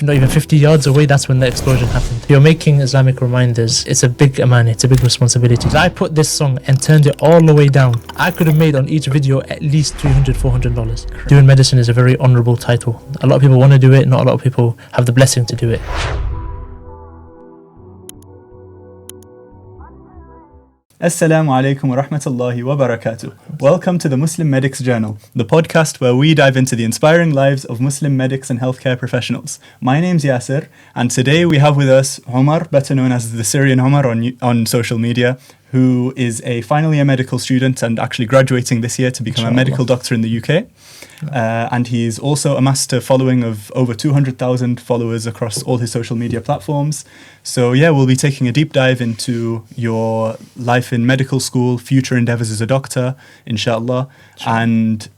Not even 50 yards away, that's when the explosion happened. You're making Islamic reminders. It's a big amana, it's a big responsibility. I put this song and turned it all the way down. I could have made on each video at least $300, $400. Doing medicine is a very honourable title. A lot of people want to do it, not a lot of people have the blessing to do it. Assalamu alaikum wa rahmatullahi wa barakatuh. Welcome to the Muslim Medics Journal, the podcast where we dive into the inspiring lives of Muslim medics and healthcare professionals. My name's Yasser, and today we have with us Omar, better known as TheSyrianOmar on social media, who is a final year medical student and actually graduating this year to become a medical doctor in the UK. And he's also amassed a following of over 200,000 followers across all his social media platforms. So yeah, we'll be taking a deep dive into your life in medical school, future endeavors as a doctor, inshallah, and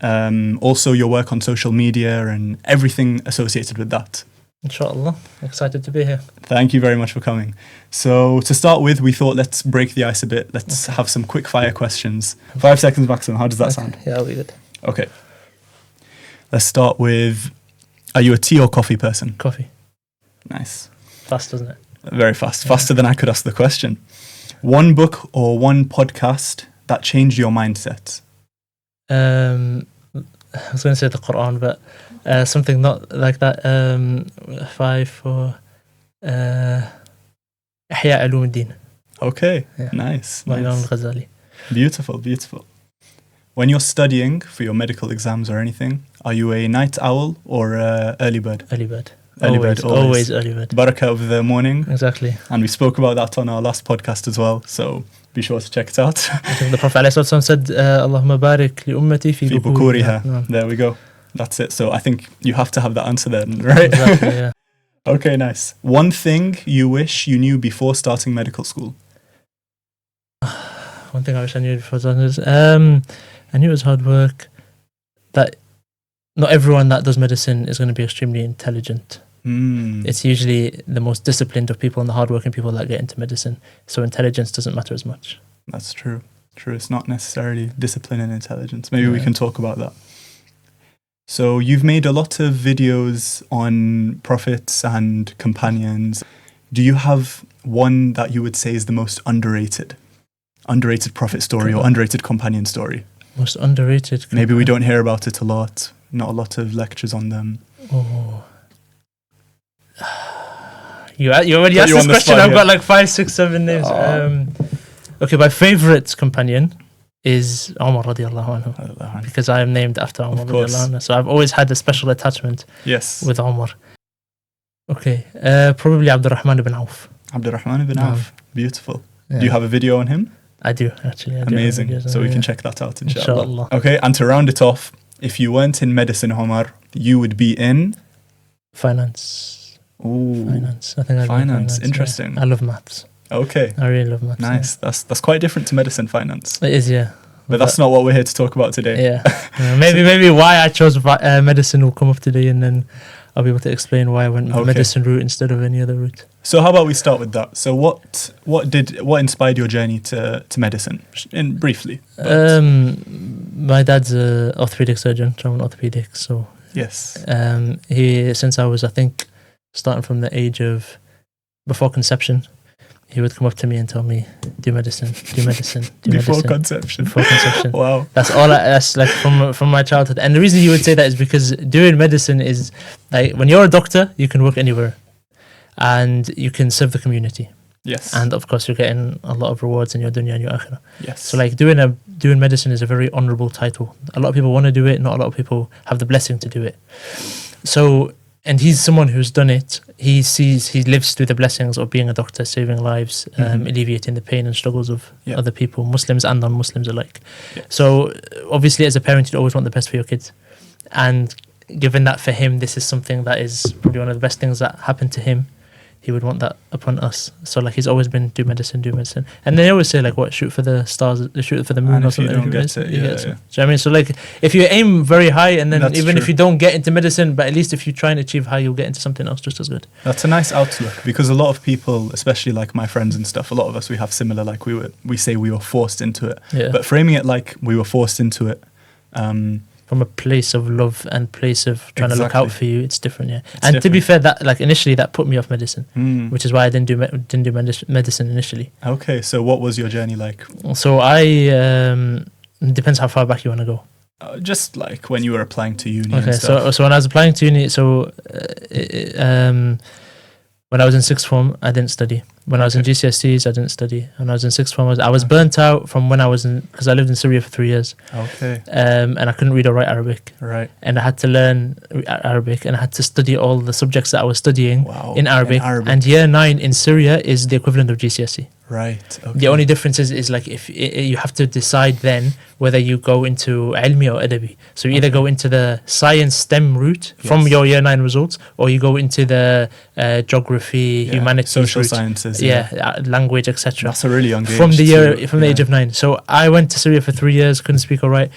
also your work on social media and everything associated with that. Inshallah, excited to be here. Thank you very much for coming. So to start with, we thought let's break the ice a bit. Let's have some quick fire questions. 5 seconds maximum. How does that sound? Yeah, that'll be good. Okay. Let's start with, are you a tea or coffee person? Coffee. Nice. Fast, doesn't it? Very fast. Faster than I could ask the question. One book or one podcast that changed your mindset? I was going to say the Quran, but something not like that. 5 for Ihya Ulumuddin. Okay, Yeah. nice. By Imam nice. Ghazali. Beautiful, beautiful. When you're studying for your medical exams or anything, are you a night owl or a early bird? Early bird. Early bird, always. Always early bird. Barakah of the morning. Exactly. And we spoke about that on our last podcast as well, so be sure to check it out. I think the Prophet ﷺ said, Allahumma barik li ummati fi Fi bukuriha. bukuriha. There we go. That's it. So I think you have to have that answer then, right? Exactly, yeah. Okay, nice. One thing you wish you knew before starting medical school? One thing I wish I knew before starting is, I knew it was hard work, that not everyone that does medicine is going to be extremely intelligent. It's usually the most disciplined of people and the hardworking people that get into medicine. So intelligence doesn't matter as much. That's true. True. It's not necessarily discipline and intelligence. Maybe we can talk about that. So you've made a lot of videos on prophets and companions. Do you have one that you would say is the most underrated prophet story or underrated companion story? Most underrated. Maybe we don't hear about it a lot. Not a lot of lectures on them. Oh. You already asked this question. I've got like 5, 6, 7 names. Okay, my favourite companion is Omar radiallahu anhu, because I am named after Omar radiallahu anhu. So I've always had a special attachment with Omar. Okay, probably Abdurrahman ibn Auf. Abdurrahman ibn Auf. Beautiful. Yeah. Do you have a video on him? I do, actually. Amazing. So we can check that out, inshallah. Okay, and to round it off, if you weren't in medicine, Omar, you would be in? Finance. Ooh. Finance. I think finance. Interesting. Yeah. I love maths. Okay. I really love maths. Nice. Yeah. That's quite different to medicine finance. It is, yeah. But that's not what we're here to talk about today. Yeah. Maybe why I chose medicine will come up today, and then I'll be able to explain why I went the medicine route instead of any other route. So how about we start with that? So what inspired your journey to medicine? Briefly. My dad's an orthopedic surgeon, trauma orthopedic. So yes. He, since I was, I think, starting from the age of before conception, he would come up to me and tell me, do medicine. Before conception. Wow. That's like from my childhood. And the reason he would say that is because doing medicine is like, when you're a doctor, you can work anywhere and you can serve the community. Yes. And of course, you're getting a lot of rewards in your dunya and your akhirah. Yes. So like doing medicine is a very honourable title. A lot of people want to do it, not a lot of people have the blessing to do it. So, and he's someone who's done it. He lives through the blessings of being a doctor, saving lives, alleviating the pain and struggles of other people, Muslims and non-Muslims alike. Yes. So obviously as a parent, you'd always want the best for your kids. And given that for him, this is something that is probably one of the best things that happened to him, he would want that upon us. So like he's always been do medicine. And they always say like, what, shoot for the stars, shoot for the moon, and or something. If you don't get it, Do you know what I mean? So like if you aim very high, and then if you don't get into medicine, but at least if you try and achieve high, you'll get into something else just as good. That's a nice outlook, because a lot of people, especially like my friends and stuff, a lot of us, we have similar, like we say we were forced into it. Yeah. But framing it like we were forced into it, from a place of love and place of trying to look out for you, it's different. Yeah. It's and different. to be fair, that like initially that put me off medicine, Mm. which is why I didn't do medicine initially. Okay, so what was your journey like? So I depends how far back you want to go. Just like when you were applying to uni Okay, and stuff. so when I was applying to uni, when I was in sixth form, I didn't study. When I was in GCSEs, I didn't study. When I was in sixth form, I was burnt out from when I was in, because I lived in Syria for 3 years. Okay. And I couldn't read or write Arabic. Right. And I had to learn Arabic, and I had to study all the subjects that I was studying in Arabic. And year 9 in Syria is the equivalent of GCSE. Right. Okay. The only difference is like if you have to decide then whether you go into ilmi or adabi. So you either go into the science STEM route from your year 9 results, or you go into the geography, humanities, social route. sciences, language, etc. That's a really young age. From the age of 9. So I went to Syria for 3 years, couldn't speak or write,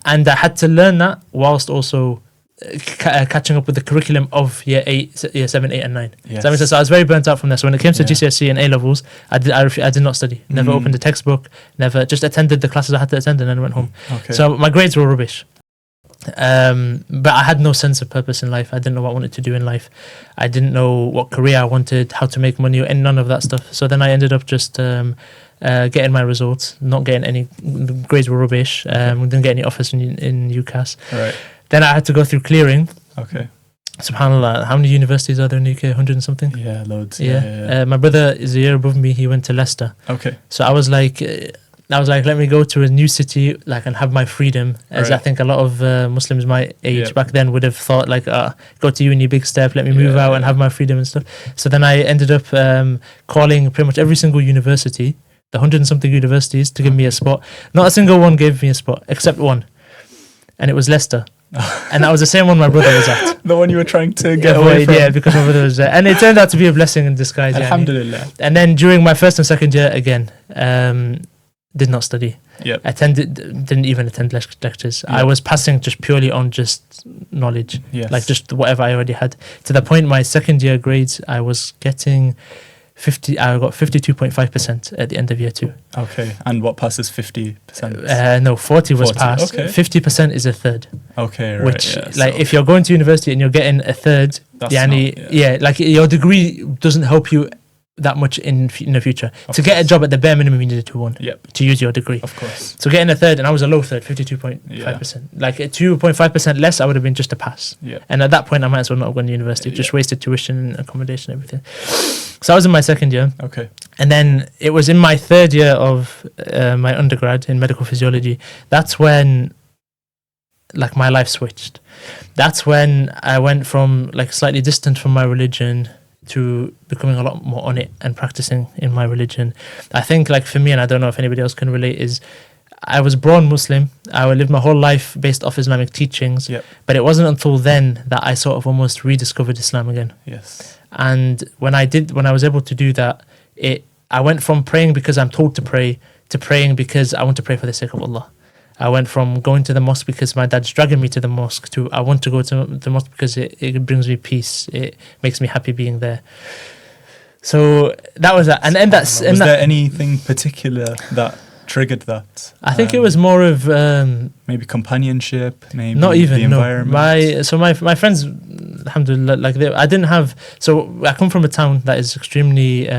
and I had to learn that whilst also catching up with the curriculum of year 7, 8 and 9. Yes. Does that make sense? So I was very burnt out from this. So when it came to GCSE and A levels, I did not study. Never opened a textbook, never, just attended the classes I had to attend and then went home. Okay. So my grades were rubbish. But I had no sense of purpose in life. I didn't know what I wanted to do in life. I didn't know what career I wanted, how to make money, and none of that stuff. So then I ended up just getting my results, not getting any, grades were rubbish. Didn't get any offers in UCAS. Right. Then I had to go through clearing. Okay. SubhanAllah, how many universities are there in the UK? 100 and something? Yeah, loads. My brother is a year above me. He went to Leicester. Okay. So I was like, let me go to a new city, like, and have my freedom. As I think a lot of Muslims my age back then would have thought, like, go to uni, big step, let me move out and have my freedom and stuff. So then I ended up calling pretty much every single university, the 100 and something universities, to give me a spot. Not a single one gave me a spot, except one. And it was Leicester. And that was the same one my brother was at. The one you were trying to get away from. Yeah, because my brother was there. And it turned out to be a blessing in disguise. Alhamdulillah. And then during my first and second year, again, did not study. Yep. Didn't even attend lectures. I was passing just purely on just knowledge. Yes. Like just whatever I already had. To the point my second year grades, I was getting I got 52.5% at the end of year 2. Okay. And what passes 50%? No, 40 was 40. passed. Okay. 50% is a third. Okay, right. Which, if you're going to university and you're getting a third, That's like your degree doesn't help you that much in the future. To get a job at the bare minimum, you need a 2-1 to use your degree. Of course. So getting a third, and I was a low third, 52.5%. Like 2.5% less, I would have been just a pass. Yeah. And at that point, I might as well not have gone to university. Just wasted tuition and accommodation and everything. So I was in my second year. Okay. And then it was in my third year of my undergrad in medical physiology. That's when like my life switched. That's when I went from like slightly distant from my religion to becoming a lot more on it and practicing in my religion. I think like for me, and I don't know if anybody else can relate, is I was born Muslim. I lived my whole life based off Islamic teachings. Yep. But it wasn't until then that I sort of almost rediscovered Islam again. Yes. And when I was able to do that, I went from praying because I'm told to pray to praying because I want to pray for the sake of Allah. I went from going to the mosque because my dad's dragging me to the mosque to I want to go to the mosque because it brings me peace. It makes me happy being there. So that was that. And then Was there anything particular that triggered that? I think it was more of maybe companionship, maybe not even the environment. My friends, alhamdulillah, like I didn't have. So I come from a town that is extremely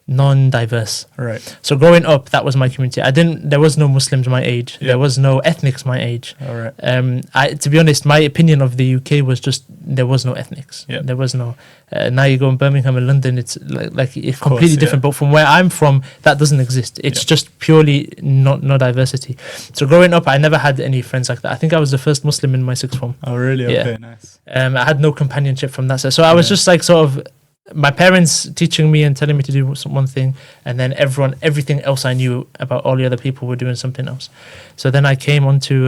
non-diverse. Right. So growing up, that was my community. There was no Muslims my age. Yeah. There was no ethnics my age. All right. To be honest, my opinion of the UK was just there was no ethnics. Yeah. There was no. Now you go in Birmingham and London, it's like it's Of course, completely different. But from where I'm from, that doesn't exist. It's just purely no diversity. So growing up, I never had any friends like that. I think I was the first Muslim in my sixth form. Oh, really? Yeah. Okay, nice. I had no companionship from that side. So I was just like sort of my parents teaching me and telling me to do one thing, and then everything else I knew about all the other people were doing something else. So then I came on to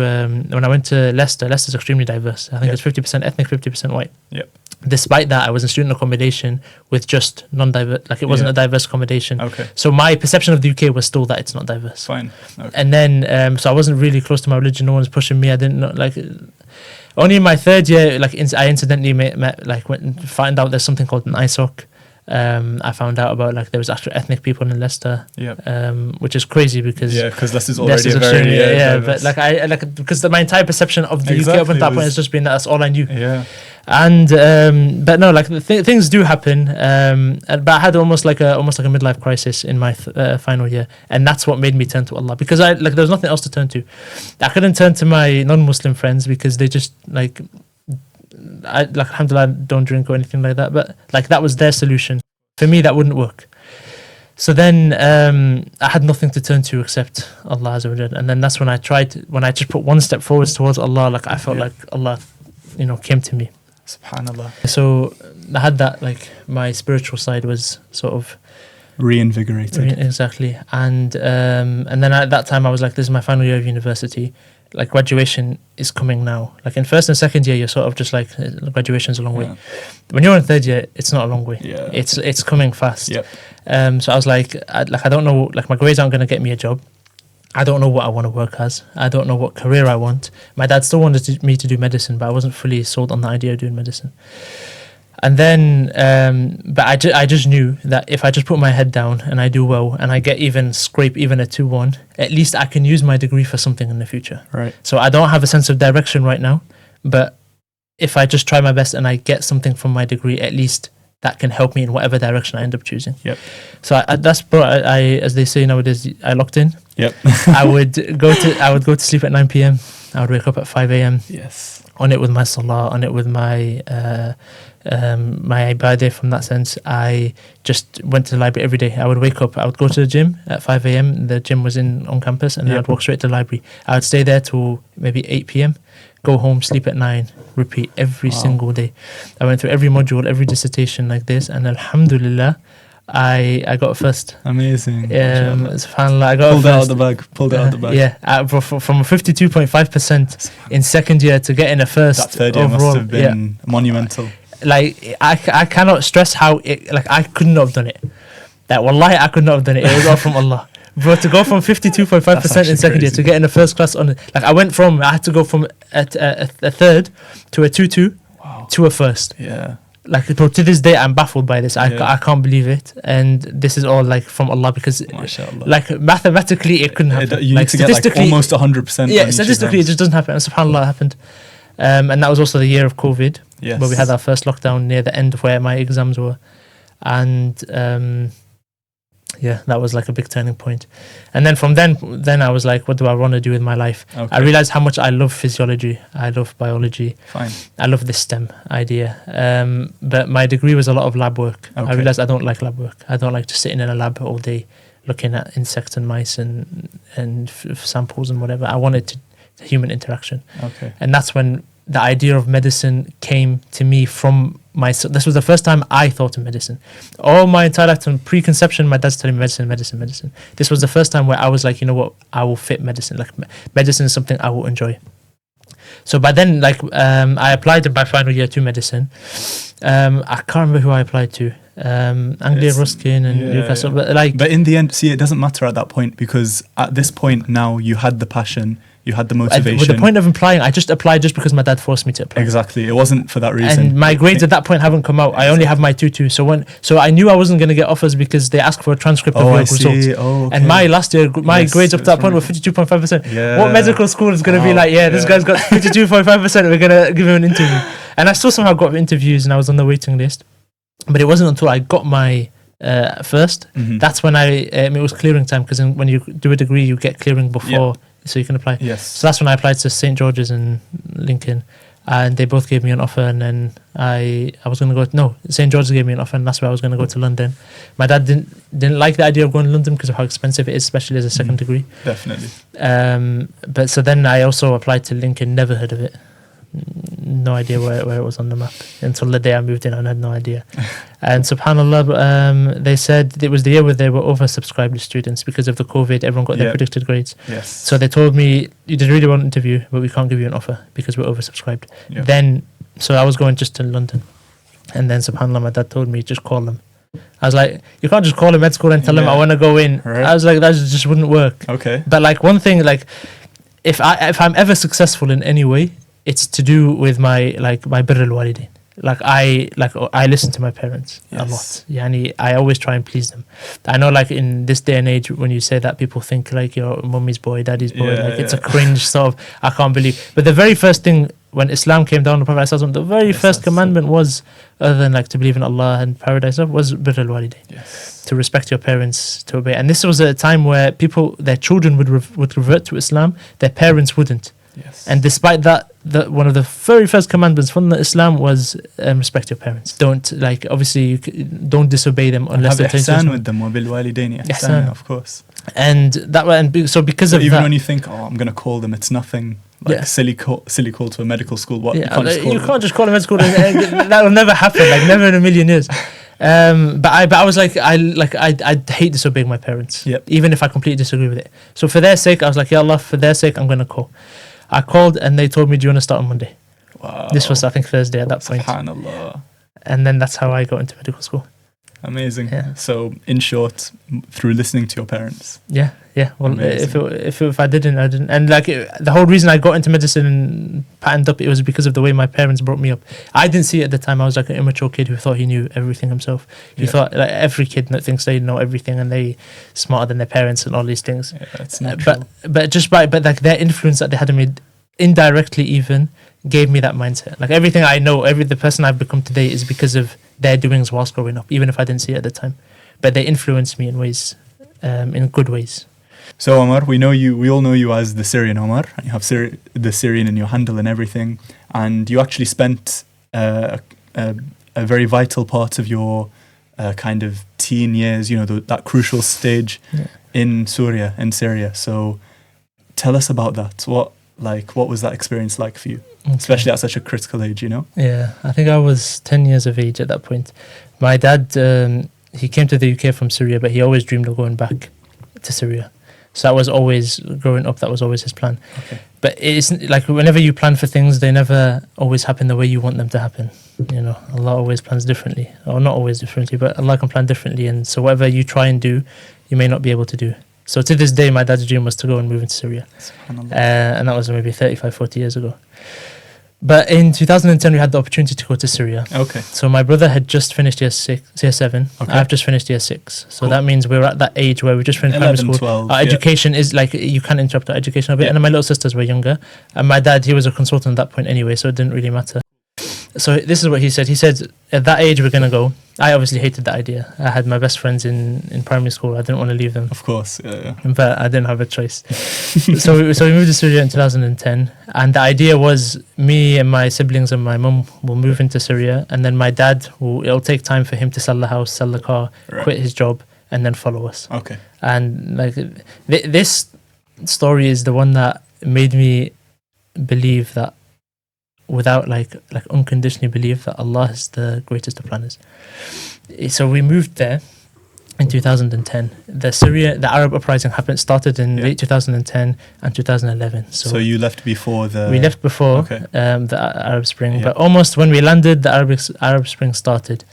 when I went to Leicester. Leicester's extremely diverse. I think it's 50% ethnic, 50% white. Yep. Despite that, I was in student accommodation with just non-diverse, like it wasn't a diverse accommodation. Okay. So my perception of the UK was still that it's not diverse. Fine. Okay. And then, so I wasn't really close to my religion. No one was pushing me. I didn't know, like, only in my third year, like I incidentally met went and found out there's something called an ISOC. I found out about like there was actual ethnic people in Leicester, Yeah. Which is crazy because Because this is already Leicester's a very but like I like because my entire perception of the UK up Exactly, until that point was- has just been that that's all I knew. Yeah. And but no, like things do happen. But I had almost like a midlife crisis in my final year, and that's what made me turn to Allah, because I like there was nothing else to turn to. I couldn't turn to my non-Muslim friends because they just like I like alhamdulillah don't drink or anything like that. But like that was their solution. For me, that wouldn't work. So then I had nothing to turn to except Allah Azza wa Jal. And then that's when I just put one step forwards towards Allah, like I felt like Allah, came to me. Subhanallah. So I had that, like my spiritual side was sort of Reinvigorated. exactly. And then at that time I was like, this is my final year of university. Like graduation is coming now. Like in first and second year, you're sort of just like graduation's a long way. When you're in third year, it's not a long way. Yeah. It's coming fast. Yep. So I was like, I don't know, like my grades aren't going to get me a job. I don't know what I want to work as. I don't know what career I want. My dad still wanted me to do medicine, but I wasn't fully sold on the idea of doing medicine. And then, but I just knew that if I just put my head down and I do well and I scrape even a 2-1, at least I can use my degree for something in the future. Right. So I don't have a sense of direction right now, but if I just try my best and I get something from my degree, at least that can help me in whatever direction I end up choosing. Yep. So I as they say nowadays, I locked in. Yep. I would go to sleep at 9 p.m. I would wake up at 5 a.m. Yes. On it with my salah, on it with my my ibadah. From that sense, I just went to the library every day. I would wake up, I would go to the gym at 5 a.m. The gym was on campus, and then I'd walk straight to the library. I would stay there till maybe 8 p.m. Go home, sleep at 9, repeat every single day. I went through every module, every dissertation like this, and alhamdulillah, I got a first. Amazing. SubhanAllah, I got Pulled a it out first. of the bag. Pulled it out of the bag. Yeah, from 52.5% in second year to getting a first That third year overall. must have been monumental. Like I cannot stress how I couldn't have done it. That wallahi I could not have done it. It was all from Allah. But to go from 52.5% in second year to getting a first class on, like I had to go from a third to a 2-2 to a first. Yeah. Like bro, to this day I'm baffled by this. Yeah. I can't believe it, and this is all like from Allah, because MashaAllah. like mathematically it couldn't happen. You need to get like almost 100%. Yeah, statistically it just doesn't happen. And subhanAllah, it happened. And that was also the year of COVID, Yes. where we had our first lockdown near the end of where my exams were. And that was like a big turning point. And then from then I was like, what do I want to do with my life? Okay. I realized how much I love physiology. I love biology. Fine. I love the STEM idea. But my degree was a lot of lab work. Okay. I realized I don't like lab work. I don't like just sitting in a lab all day looking at insects and mice and samples and whatever. I wanted human interaction. Okay. And that's when the idea of medicine came to me from myself. This was the first time I thought of medicine. All my entire life, from preconception, my dad's telling me medicine. This was the first time where I was like, you know what, I will fit medicine. Like medicine is something I will enjoy. So by then, like I applied in my final year to medicine. I can't remember who I applied to. Anglia Ruskin and Newcastle. Yeah. But in the end, see, it doesn't matter at that point, because at this point now you had the passion, you had the motivation. With the point of applying, I just applied just because my dad forced me to apply. Exactly. It wasn't for that reason. And my grades at that point haven't come out. I only have my 2-2. So I knew I wasn't going to get offers because they asked for a transcript of your results. Oh, okay. And my last year, grades up to that point were 52.5%. Yeah. What medical school is going to be like, this guy's got 52.5%, we're going to give him an interview. And I still somehow got interviews and I was on the waiting list. But it wasn't until I got my first, that's when it was clearing time, because when you do a degree, you get clearing before, so you can apply. Yes. So that's when I applied to St. George's in Lincoln, and they both gave me an offer, and then I was going to go, no, St. George's gave me an offer, and that's where I was going to go to London. My dad didn't like the idea of going to London because of how expensive it is, especially as a second degree. Definitely. But so then I also applied to Lincoln, never heard of it. No idea where it was on the map until the day I moved in. I had no idea. And subhanAllah, they said it was the year where they were oversubscribed with students because of the COVID. Everyone got their predicted grades. Yes. So they told me, you did really want an interview, but we can't give you an offer because we're oversubscribed. Yeah. So I was going just to London, and then subhanAllah, my dad told me, just call them. I was like, you can't just call a med school and tell them I want to go in. Right. I was like, that just wouldn't work. Okay. But like one thing, like if I'm ever successful in any way, it's to do with my birr al-walidain. I listen to my parents a lot. Yani, I always try and please them. I know, like, in this day and age, when you say that, people think like you're mummy's boy, daddy's boy. It's a cringe sort of. I can't believe. But the very first thing when Islam came down, the Prophet ﷺ, the very first commandment was, other than like to believe in Allah and paradise, was birr al-walidain, to respect your parents, to obey. And this was a time where their children would revert to Islam, their parents wouldn't. And despite that, one of the very first commandments from Islam was respect your parents. Don't, like, obviously don't disobey them unless they're ihsan with them, وبالوالدين ihsan, of course. So because of even that, when you think, I'm going to call them, it's nothing. Like silly call to a medical school. What? You can't just call them medical school. That will never happen. Like, never in a million years. But I was like, I hate disobeying my parents. Even if I completely disagree with it. So for their sake, I was like, Ya Allah, for their sake, I'm going to call. I called and they told me, do you want to start on Monday? Wow. This was, I think, Thursday at that point. SubhanAllah. And then that's how I got into medical school. Amazing. So, in short, through listening to your parents. Yeah. Well, if I didn't, I didn't. And like the whole reason I got into medicine and patterned up, it was because of the way my parents brought me up. I didn't see it at the time. I was like an immature kid who thought he knew everything himself. He thought, like, every kid thinks they know everything and they smarter than their parents and all these things. Yeah, that's not true. But like their influence that they had on me indirectly even gave me that mindset. Like everything I know, the person I've become today is because of their doings whilst growing up, even if I didn't see it at the time. But they influenced me in ways, in good ways. So Omar, we all know you as the Syrian Omar, and you have the Syrian in your handle and everything, and you actually spent a very vital part of your kind of teen years, that crucial stage in Syria. So tell us about that. What was that experience like for you, especially at such a critical age, Yeah, I think I was 10 years of age at that point. My dad, he came to the UK from Syria, but he always dreamed of going back to Syria. So that was always, growing up, that was always his plan. Okay. But it's like whenever you plan for things, they never always happen the way you want them to happen. Allah always plans differently, or not always differently, but Allah can plan differently. And so whatever you try and do, you may not be able to do. So to this day, my dad's dream was to go and move into Syria. And that was maybe 35, 40 years ago. But in 2010, we had the opportunity to go to Syria. Okay. So my brother had just finished year 7. Okay. I've just finished year 6. So that means we're at that age where we just finished 11, primary school. 12, Our education is like, you can't interrupt our education a bit. And then my little sisters were younger. And my dad, he was a consultant at that point anyway, so it didn't really matter. So this is what he said. He said, at that age, we're going to go. I obviously hated that idea. I had my best friends in primary school. I didn't want to leave them. Of course, yeah. But I didn't have a choice. so we moved to Syria in 2010. And the idea was me and my siblings and my mum will move into Syria. And then my dad, it'll take time for him to sell the house, sell the car, quit his job, and then follow us. Okay. And like this story is the one that made me believe that, without like unconditionally believe that Allah is the greatest of planners. So we moved there in 2010. The Arab uprising started in late 2010 and 2011. So you left before we left before the Arab Spring, but almost when we landed, the Arab Spring started.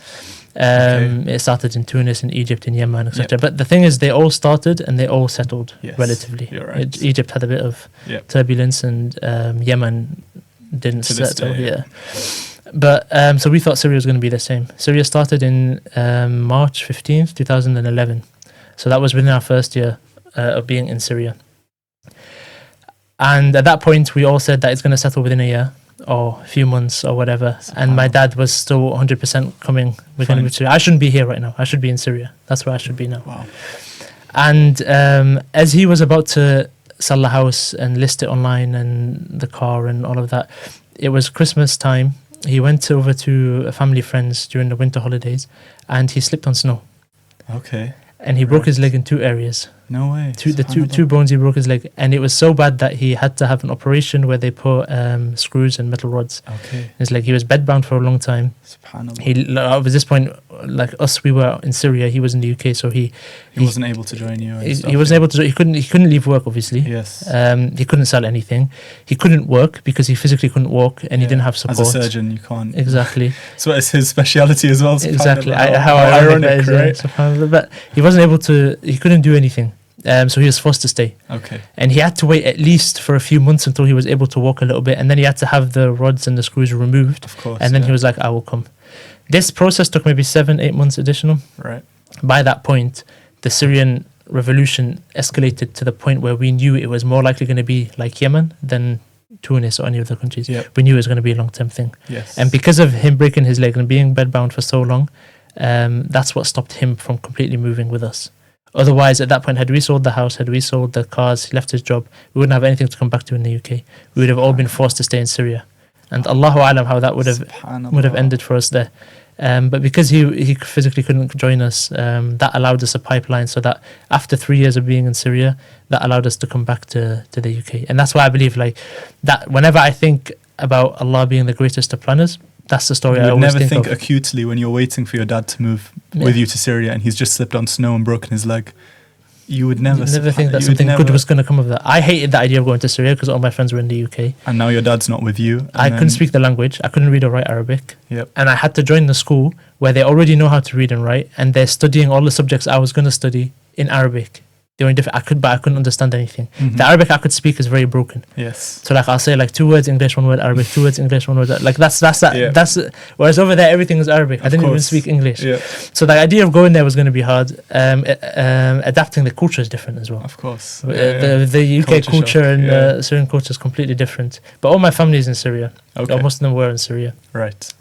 It started in Tunis, in Egypt, in Yemen, etc. But the thing is, they all started and they all settled relatively. You're right. Egypt had a bit of turbulence, and Yemen didn't settle. But so we thought Syria was going to be the same. Syria started in March 15th, 2011. So that was within our first year of being in Syria. And at that point, we all said that it's going to settle within a year or a few months or whatever. And my dad was still 100% coming. We're going to move to Syria. I shouldn't be here right now. I should be in Syria. That's where I should be now. Wow. And as he was about to sell the house and list it online and the car and all of that, it was Christmas time. He went over to a family friend's during the winter holidays, and he slipped on snow. Okay. And he broke his leg in 2 areas. No way. Two bones, he broke his leg, and it was so bad that he had to have an operation where they put screws and metal rods. Okay. It's like he was bedbound for a long time. SubhanAllah. He at this point, like us, we were in Syria. He was in the UK, so he wasn't able to join you. He wasn't able to. He couldn't leave work, obviously. Yes. He couldn't sell anything. He couldn't work because he physically couldn't walk, and he didn't have support. As a surgeon, you can't. Exactly. So it's his speciality as well. Exactly. How ironic, right? But he wasn't able to. He couldn't do anything. So he was forced to stay. Okay. And he had to wait at least for a few months until he was able to walk a little bit. And then he had to have the rods and the screws removed. Of course. And then he was like, I will come. This process took maybe 7-8 months additional. Right. By that point, the Syrian revolution escalated to the point where we knew it was more likely going to be like Yemen than Tunis or any other countries. Yep. We knew it was going to be a long-term thing. Yes. And because of him breaking his leg and being bedbound for so long, that's what stopped him from completely moving with us. Otherwise, at that point, had we sold the house, had we sold the cars, he left his job, we wouldn't have anything to come back to in the UK. We would have all been forced to stay in Syria. And Allahu Alam how that would have ended for us there. But because he physically couldn't join us, that allowed us a pipeline so that after 3 years of being in Syria, that allowed us to come back to the UK. And that's why I believe like that whenever I think about Allah being the greatest of planners, that's the story I always think of. Never think acutely when you're waiting for your dad to move with you to Syria and he's just slipped on snow and broken his leg. You would never think that something good was going to come of that. I hated the idea of going to Syria because all my friends were in the UK. And now your dad's not with you. I couldn't speak the language. I couldn't read or write Arabic. Yep. And I had to join the school where they already know how to read and write, and they're studying all the subjects I was going to study in Arabic. The only difference, but I couldn't understand anything. Mm-hmm. The Arabic I could speak is very broken. Yes. So like I'll say like 2 words English, 1 word Arabic, 2 words English, 1 word like that's that. Yeah. That's whereas over there everything is Arabic. I didn't even speak English. Yeah. So the idea of going there was going to be hard. Adapting the culture is different as well. Of course. The UK culture and yeah. Syrian culture is completely different. But all my family is in Syria. Okay. Most of them were in Syria. Right.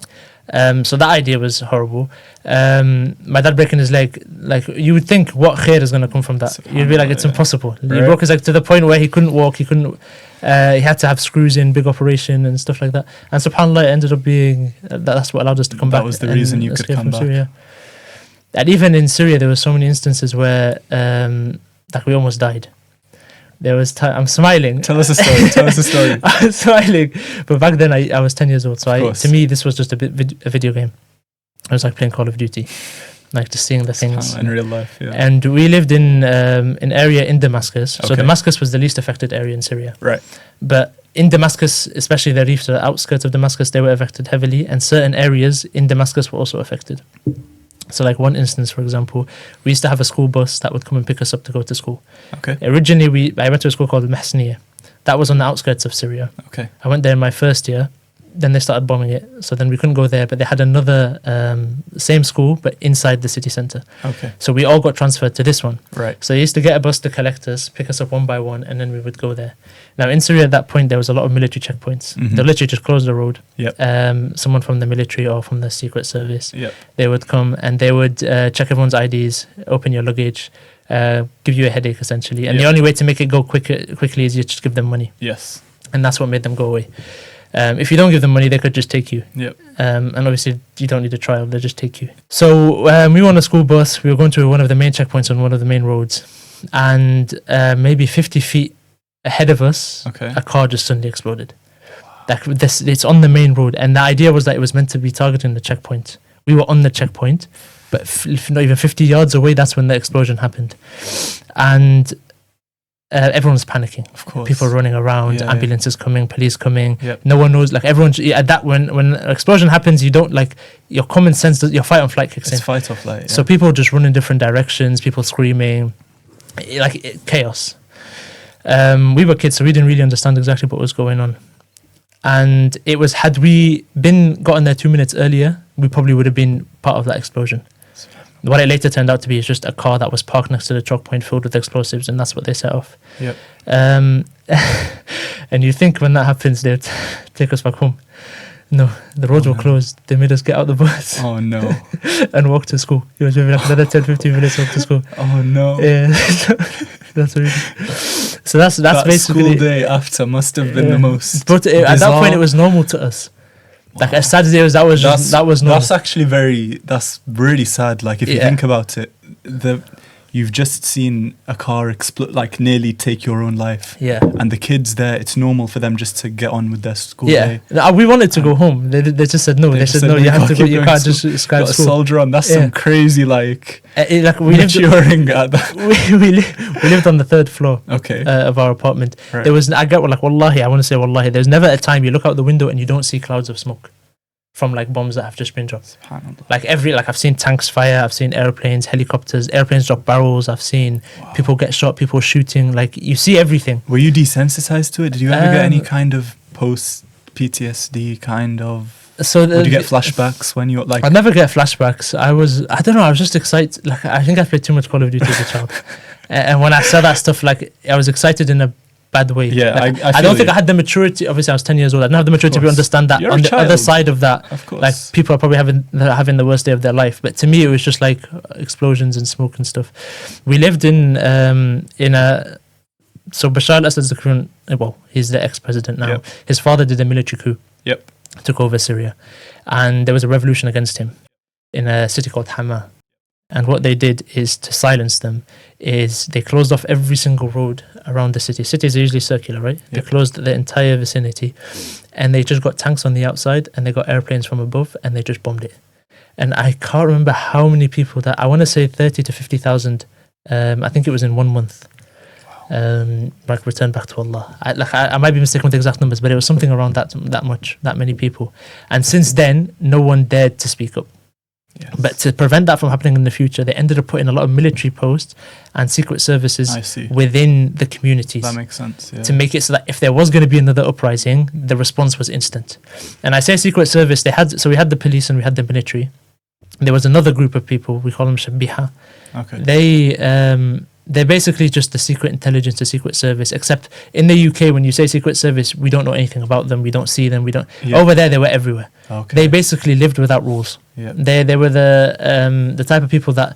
So that idea was horrible. My dad breaking his leg, like you would think what khair is going to come from that. You'd be like, it's impossible. Right. He broke his leg to the point where he couldn't walk, he had to have screws in, big operation and stuff like that. And subhanAllah, it ended up being, that's what allowed us to come back. That was the reason you could come back. Syria. And even in Syria, there were so many instances where like we almost died. There was I'm smiling. Tell us a story. I'm smiling. But back then I was 10 years old. So to me, this was just a video game. I was like playing Call of Duty, like just seeing the things. In real life, yeah. And we lived in an area in Damascus. Okay. So Damascus was the least affected area in Syria. Right. But in Damascus, especially the reef, the outskirts of Damascus, they were affected heavily. And certain areas in Damascus were also affected. So like one instance, for example, we used to have a school bus that would come and pick us up to go to school. Okay. Originally, I went to a school called Mahsaniya. That was on the outskirts of Syria. Okay. I went there in my first year. Then they started bombing it. So then we couldn't go there. But they had another same school, but inside the city centre. Okay. So we all got transferred to this one. Right. So they used to get a bus to collect us, pick us up one by one, and then we would go there. Now in Syria at that point, there was a lot of military checkpoints. Mm-hmm. They literally just closed the road. Yep. Someone from the military or from the secret service. Yep. They would come and they would check everyone's IDs, open your luggage, give you a headache essentially. And the only way to make it go quickly is you just give them money. Yes. And that's what made them go away. If you don't give them money, they could just take you. Yep. And obviously, you don't need a trial; they just take you. So we were on a school bus. We were going to one of the main checkpoints on one of the main roads, and maybe 50 feet ahead of us, a car just suddenly exploded. Like this, it's on the main road, and the idea was that it was meant to be targeting the checkpoint. We were on the checkpoint, but not even 50 yards away. That's when the explosion happened, and everyone's panicking. Of course, people running around, ambulances coming, police coming. Yep. No one knows. Like everyone at that when an explosion happens, you don't like your common sense. Your fight or flight kicks in. It's fight or flight. Yeah. So people just run in different directions. People screaming, chaos. We were kids, so we didn't really understand exactly what was going on. And it was had we gotten there 2 minutes earlier, we probably would have been part of that explosion. What it later turned out to be is just a car that was parked next to the choke point filled with explosives, and that's what they set off. Yep. And you think when that happens, they'd take us back home. No, the roads were closed. They made us get out the bus. Oh, no. And walk to school. It was maybe like another 10, 15 minutes walk to school. Oh, no. Yeah. That's really... So that's that basically... school day after must have been the most But at that point, it was normal to us. Like as sad as it was, that was normal. That's actually that's really sad. Like if you think about it, you've just seen a car explode, like nearly take your own life. Yeah. And the kids there, it's normal for them just to get on with their school day. We wanted to go home. They just said no. They said no. You have to go. You can't just skype got school. A soldier on. That's some crazy we maturing at that. we lived on the 3rd floor. Okay. Of our apartment. Right. There was wallahi. I want to say wallahi. There's never a time you look out the window and you don't see clouds of smoke. from like bombs that have just been dropped. SubhanAllah. Like I've seen tanks fire, I've seen airplanes, helicopters, airplanes drop barrels, I've seen people get shot, people shooting, like you see everything. Were you desensitized to it? Did you ever get any kind of post PTSD kind of? So Would you get flashbacks when you like? I'd never get flashbacks. I don't know, I was just excited. Like I think I played too much Call of Duty as a child. And when I saw that stuff, like I was excited in a bad way. Yeah, like, I don't think I had the maturity. Obviously, I was 10 years old. I didn't have the maturity to understand that. You're on a the child. other side of that, Of course. like people are probably having the worst day of their life. But to me, it was just like explosions and smoke and stuff. We lived in a. So Bashar al-Assad's the current. Well, he's the ex-president now. Yep. His father did a military coup. Yep. Took over Syria, and there was a revolution against him in a city called Hama. And what they did is to silence them is they closed off every single road around the city. Cities are usually circular, right? Yep. They closed the entire vicinity, and they just got tanks on the outside, and they got airplanes from above, and they just bombed it. And I can't remember how many people that, I want to say 30 to 50,000. I think it was in 1 month. Like returned back to Allah. I might be mistaken with the exact numbers, but it was something around that many people. And since then, no one dared to speak up. Yes. But to prevent that from happening in the future, they ended up putting a lot of military posts and secret services I see. within the communities. That makes sense. Yeah. To make it so that if there was going to be another uprising, the response was instant. And I say secret service, we had the police and we had the military. There was another group of people, we call them Shabiha. Okay. They're basically just the secret intelligence, the secret service, except in the UK, when you say secret service, we don't know anything about them, we don't see them, Yeah. Over there, they were everywhere. Okay. They basically lived without rules. Yeah. They were the type of people that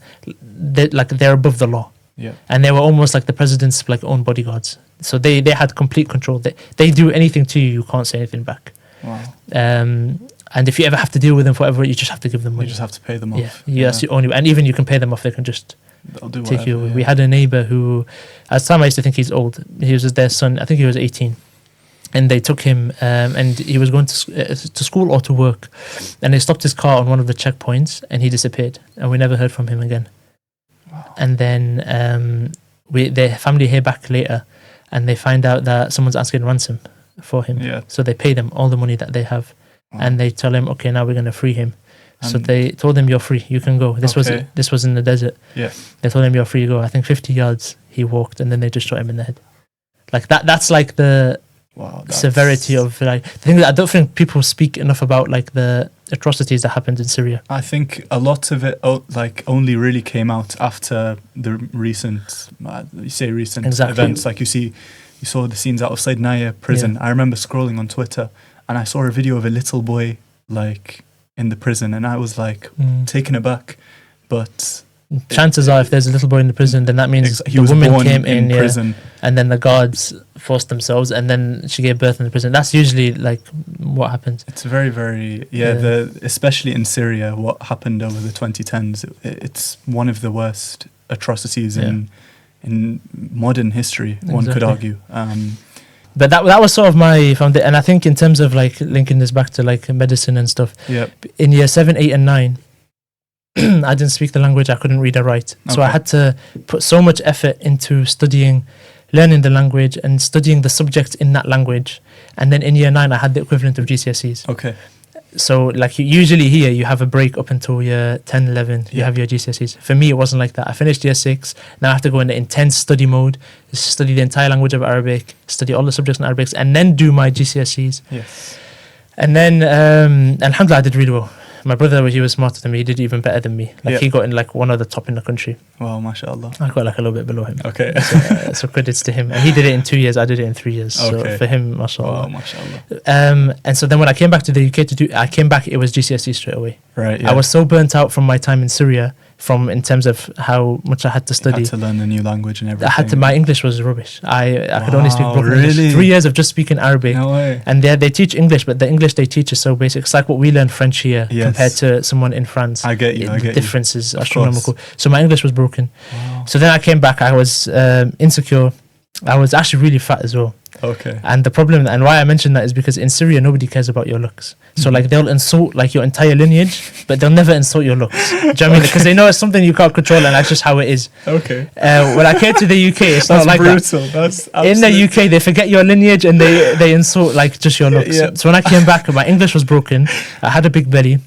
they're above the law, Yeah. and they were almost like the president's like own bodyguards. So they had complete control. They do anything to you, you can't say anything back. Wow. And if you ever have to deal with them forever, you just have to give them money. You just have to pay them Yeah, off. that's the only way. And even you can pay them off, they can just They'll do take you whatever, away. yeah. We had a neighbor who, at the time I used to think he's old. He was their son. I think he was 18, and they took him, and he was going to school or to work, and they stopped his car on one of the checkpoints, and he disappeared, and we never heard from him again. Wow. And then their family hear back later, and they find out that someone's asking ransom for him. Yeah. So they pay them all the money that they have, Wow. and they tell him, okay, now we're going to free him. So And- they told him, you're free, you can go. This Okay. was in the desert. Yeah. They told him, you're free to go. I think 50 yards he walked, and then they just shot him in the head. Like that's like the Wow. severity of like the thing that I don't think people speak enough about, like the atrocities that happened in Syria. I think a lot of it only really came out after the recent Exactly. events. Like you saw the scenes out of Saidnaya prison. Yeah. I remember scrolling on Twitter and I saw a video of a little boy like in the prison, and I was like taken aback. But Chances are, if there's a little boy in the prison, then that means he the was woman born came in, prison. and then the guards forced themselves, and then she gave birth in the prison. That's usually like what happens. It's very, very especially in Syria, what happened over the 2010s. It's one of the worst atrocities in modern history. One could argue. But that was sort of my foundation, and I think in terms of like linking this back to like medicine and stuff. Yeah. In year 7, 8, and 9, I didn't speak the language. I couldn't read or write, so I Okay. had to put so much effort into learning the language and studying the subjects in that language. And then in year 9, I had the equivalent of GCSEs. Okay. So like usually here you have a break up until year 10, 11, you have your GCSEs. For me, it wasn't like that. I finished year 6. Now I have to go into intense study mode, study the entire language of Arabic, study all the subjects in Arabic, and then do my GCSEs. Yes. And then, alhamdulillah, I did really well. My brother, he was smarter than me. He did even better than me. Like he got in like one of the top in the country. Wow, mashallah. I got like a little bit below him. Okay. So credits to him. And he did it in 2 years. I did it in 3 years. Okay. So for him, mashallah. Wow, mashallah. And so then when I came back to the UK it was GCSE straight away. Right. Yeah. I was so burnt out from my time in Syria, in terms of how much I had to You study. had to learn a new language and everything. My English was rubbish. I could only speak Wow, broken really? English. 3 years of just speaking Arabic. No way. And they teach English, but the English they teach is so basic. It's like what we learn French here Yes. compared to someone in France. I get you. The difference is Of astronomical. So my English was broken. Wow. So then I came back. I was insecure. I was actually really fat as well. Okay. And the problem, and why I mention that, is because in Syria nobody cares about your looks. So like they'll insult like your entire lineage, but they'll never insult your looks. Do you know what I mean? Because they know it's something you can't control, and that's just how it is. Okay. When I came to the UK, it's not like brutal. that. That's in the UK, they forget your lineage and they insult like just your looks. Yeah. So when I came back, my English was broken. I had a big belly.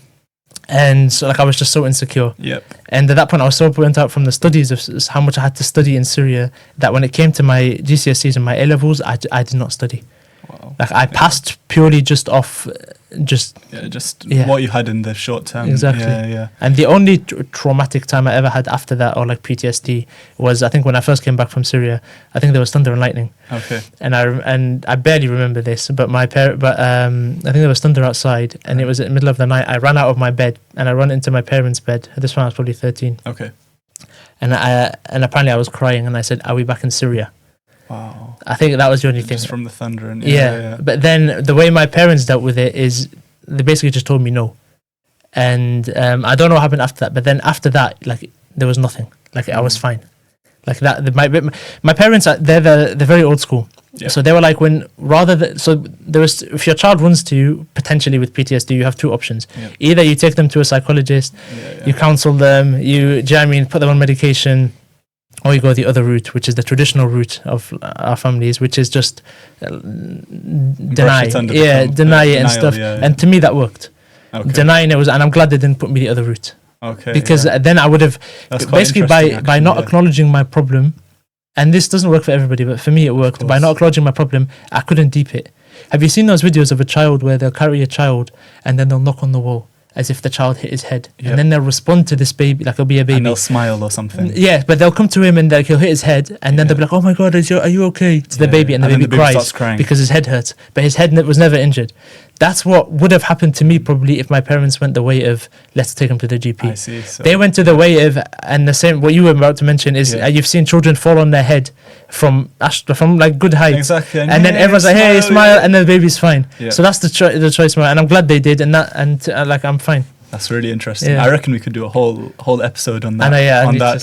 And so like I was just so insecure. Yep. And at that point I was so burnt out from the studies of how much I had to study in Syria that when it came to my GCSEs and my A levels, I did not study. Wow. Like I passed purely just off what you had in the short term. Exactly. Yeah. And the only traumatic time I ever had after that, or like PTSD, was I think when I first came back from Syria. I think there was thunder and lightning. Okay. And I barely remember this, but I think there was thunder outside, and it was in the middle of the night. I ran out of my bed and I ran into my parents' bed. At this point I was probably 13. Okay. And apparently I was crying, and I said, "Are we back in Syria?" Wow. I think that was the only thing. Just from the thunder and yeah. But then the way my parents dealt with it is they basically just told me no. And I don't know what happened after that. But then after that, like there was nothing. Like I was fine. Like that. My parents they're very old school. Yeah. So they were like if your child runs to you potentially with PTSD, you have two options. Yeah. Either you take them to a psychologist, you counsel them, put them on medication. Or you go the other route, which is the traditional route of our families, which is just deny it and stuff. Yeah. And to me, that worked. Okay. Denying it was, and I'm glad they didn't put me the other route. Okay. Because then I would have basically by not acknowledging my problem, and this doesn't work for everybody, but for me it worked. By not acknowledging my problem, I couldn't deep it. Have you seen those videos of a child where they'll carry a child and then they'll knock on the wall as if the child hit his head, and then they'll respond to this baby like it'll be a baby, and they'll smile or something. Yeah, but they'll come to him and like he'll hit his head, and then they'll be like, "Oh my God, are you okay?" to the baby, and the baby cries because his head hurts, but his head was never injured. That's what would have happened to me probably if my parents went the way of let's take him to the GP. I see. So they went to the way of, and the same what you were about to mention is you've seen children fall on their head from like good height, exactly, and then everyone's like, "Hey, smile," and then the baby's fine. Yeah. So that's the choice, and I'm glad they did, and like I'm fine. That's really interesting. Yeah. I reckon we could do a whole episode on that,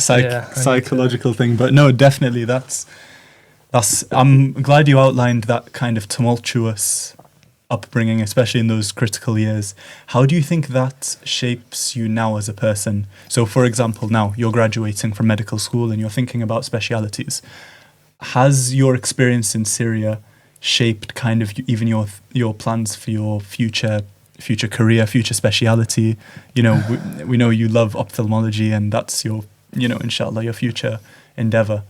psychological thing. But no, definitely that's. I'm glad you outlined that kind of tumultuous upbringing, especially in those critical years. How do you think that shapes you now as a person? So, for example, now you're graduating from medical school and you're thinking about specialities. Has your experience in Syria shaped kind of even your plans for your future career, future speciality? We know you love ophthalmology, and that's your, inshallah, your future endeavor.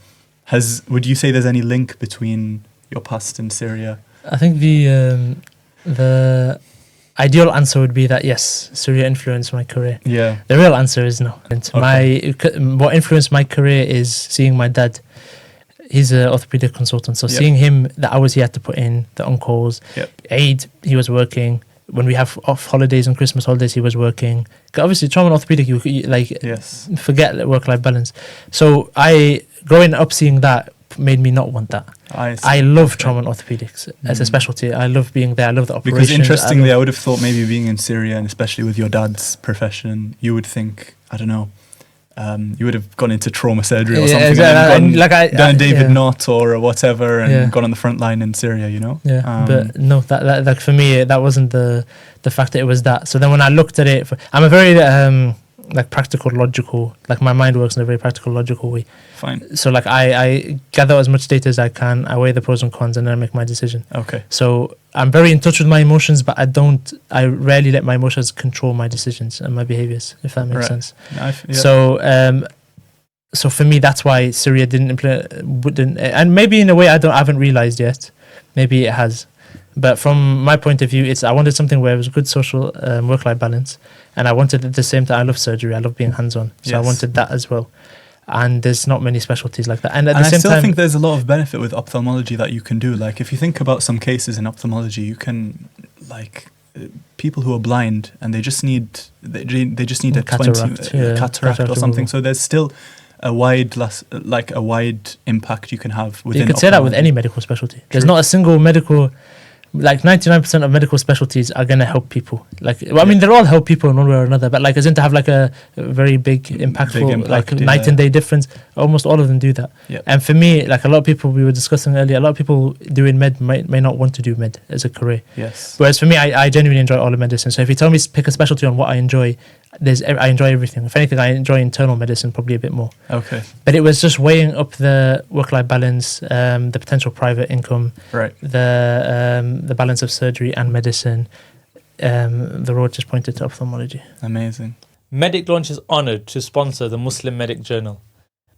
Would you say there's any link between your past and Syria? I think the ideal answer would be that yes, Syria influenced my career. Yeah. The real answer is no. Okay. What influenced my career is seeing my dad. He's an orthopedic consultant, so seeing him, the hours he had to put in, the on-calls, Eid, he was working. When we have off holidays and Christmas holidays, he was working. Obviously, trauma and orthopedic, forget work-life balance. So growing up seeing that made me not want that. I love trauma and orthopedics as a specialty. I love being there. I love the operations. Because interestingly, I would have thought maybe being in Syria, and especially with your dad's profession, you would think, I don't know, you would have gone into trauma surgery or something, exactly. done David Knott or whatever, and gone on the front line in Syria, Yeah, but no, that like for me, that wasn't the fact that it was that. So then when I looked at it, I'm a very practical, logical, like my mind works in a very practical, logical way. Fine. So like I gather as much data as I can, I weigh the pros and cons, and then I make my decision. Okay. So I'm very in touch with my emotions, but I rarely let my emotions control my decisions and my behaviors, if that makes sense. So for me, that's why Syria didn't, and maybe in a way I haven't realized yet. Maybe it has. But from my point of view, I wanted something where it was a good social work-life balance, and I wanted at the same time, I love surgery, I love being hands-on, so I wanted that as well. And there's not many specialties like that. And at the same time, I think there's a lot of benefit with ophthalmology that you can do. Like if you think about some cases in ophthalmology, you can people who are blind and they just need a cataract or something. So there's still a wide impact you can have within. You could say that with any medical specialty. There's not a single medical like 99% of medical specialties are going to help people. Like, well, I mean, they're all help people in one way or another, but like, as in to have like a very big impactful, like night and day difference. Almost all of them do that. Yep. And for me, like a lot of people we were discussing earlier, a lot of people doing med may not want to do med as a career. Yes. Whereas for me, I genuinely enjoy all of medicine. So if you tell me to pick a specialty on what I enjoy, I enjoy everything. If anything, I enjoy internal medicine probably a bit more. Okay. But it was just weighing up the work-life balance, the potential private income, Right. the balance of surgery and medicine. The road just pointed to ophthalmology. Amazing. MedicLaunch is honoured to sponsor the Muslim Medic Journal.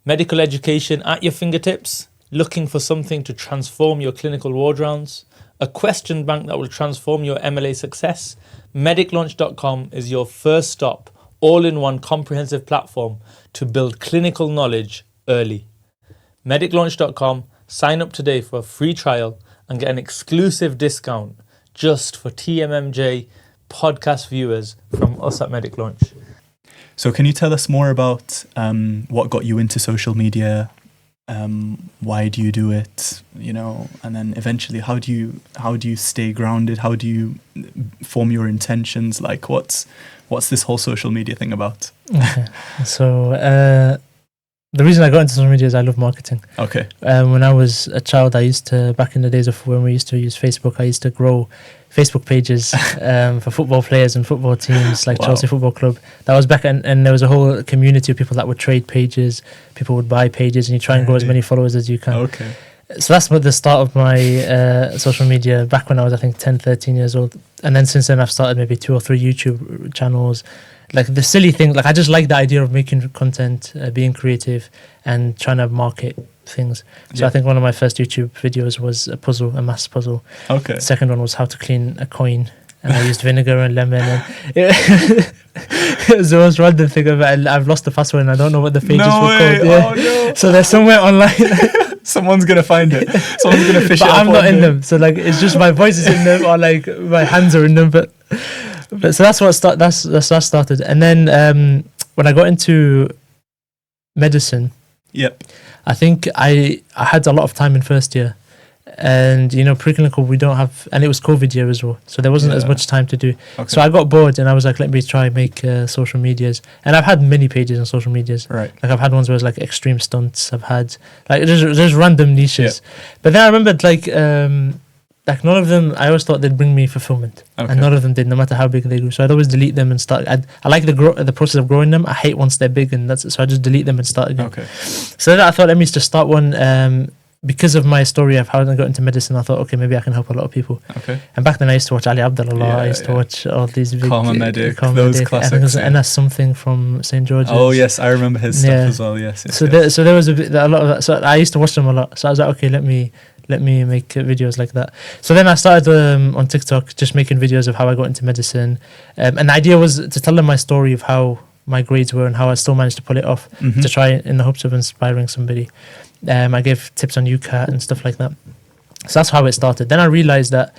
Medical education at your fingertips, looking for something to transform your clinical ward rounds, a question bank that will transform your MLA success. MedicLaunch.com is your first stop, all-in-one comprehensive platform to build clinical knowledge early. MedicLaunch.com, sign up today for a free trial and get an exclusive discount just for TMMJ podcast viewers from us at MedicLaunch. So can you tell us more about what got you into social media? Why do you do it? You know, and then eventually, how do you stay grounded? How do you form your intentions? Like, what's this whole social media thing about? Okay. So the reason I got into social media is I love marketing. Okay. When I was a child, back in the days of when we used to use Facebook, I used to grow Facebook pages for football players and football teams, like Chelsea Football Club. That was back, and there was a whole community of people that would trade pages. People would buy pages, and you try and grow as many followers as you can. Okay. So that's the start of my social media, back when I was, I think, 10, 13 years old. And then since then, I've started maybe 2 or 3 YouTube channels. Like the silly thing, like I just like the idea of making content, being creative, and trying to market things. So I think one of my first YouTube videos was a maths puzzle. Okay. The second one was how to clean a coin, and I used vinegar and lemon. And it was the most random thing ever. I've lost the password and I don't know what the pages were called. Yeah. Oh no! So they're somewhere online. Someone's gonna find it. Someone's gonna fish it up. But I'm not in them. So like, it's just my voice is in them, or like my hands are in them. But so that's what started. And then when I got into medicine, yep, I think I had a lot of time in first year, and you know, preclinical we don't have, and it was COVID year as well, so there wasn't as much time to do. Okay. So I got bored, and I was like, let me try make social medias, and I've had many pages on social medias. Right. Like I've had ones where it's like extreme stunts. I've had like there's random niches, but then I remembered like none of them, I always thought they'd bring me fulfillment, and none of them did, no matter how big they grew. So I'd always delete them and start. I like the process of growing them. I hate once they're big, and that's it. So I just delete them and start again. Okay. So then I thought, let me just start one. Because of my story of how I got into medicine, I thought, okay, maybe I can help a lot of people. Okay. And back then I used to watch Ali Abdul a lot. I used to watch all these big Karma Medic, those classics. And that's something from St. George's. Oh yes, I remember his stuff as well. Yes. So there was a lot of that. So I used to watch them a lot. So I was like, okay, let me make videos like that. So then I started on TikTok, just making videos of how I got into medicine. And the idea was to tell them my story of how my grades were and how I still managed to pull it off, to try in the hopes of inspiring somebody. I gave tips on UCAT and stuff like that. So that's how it started. Then I realized that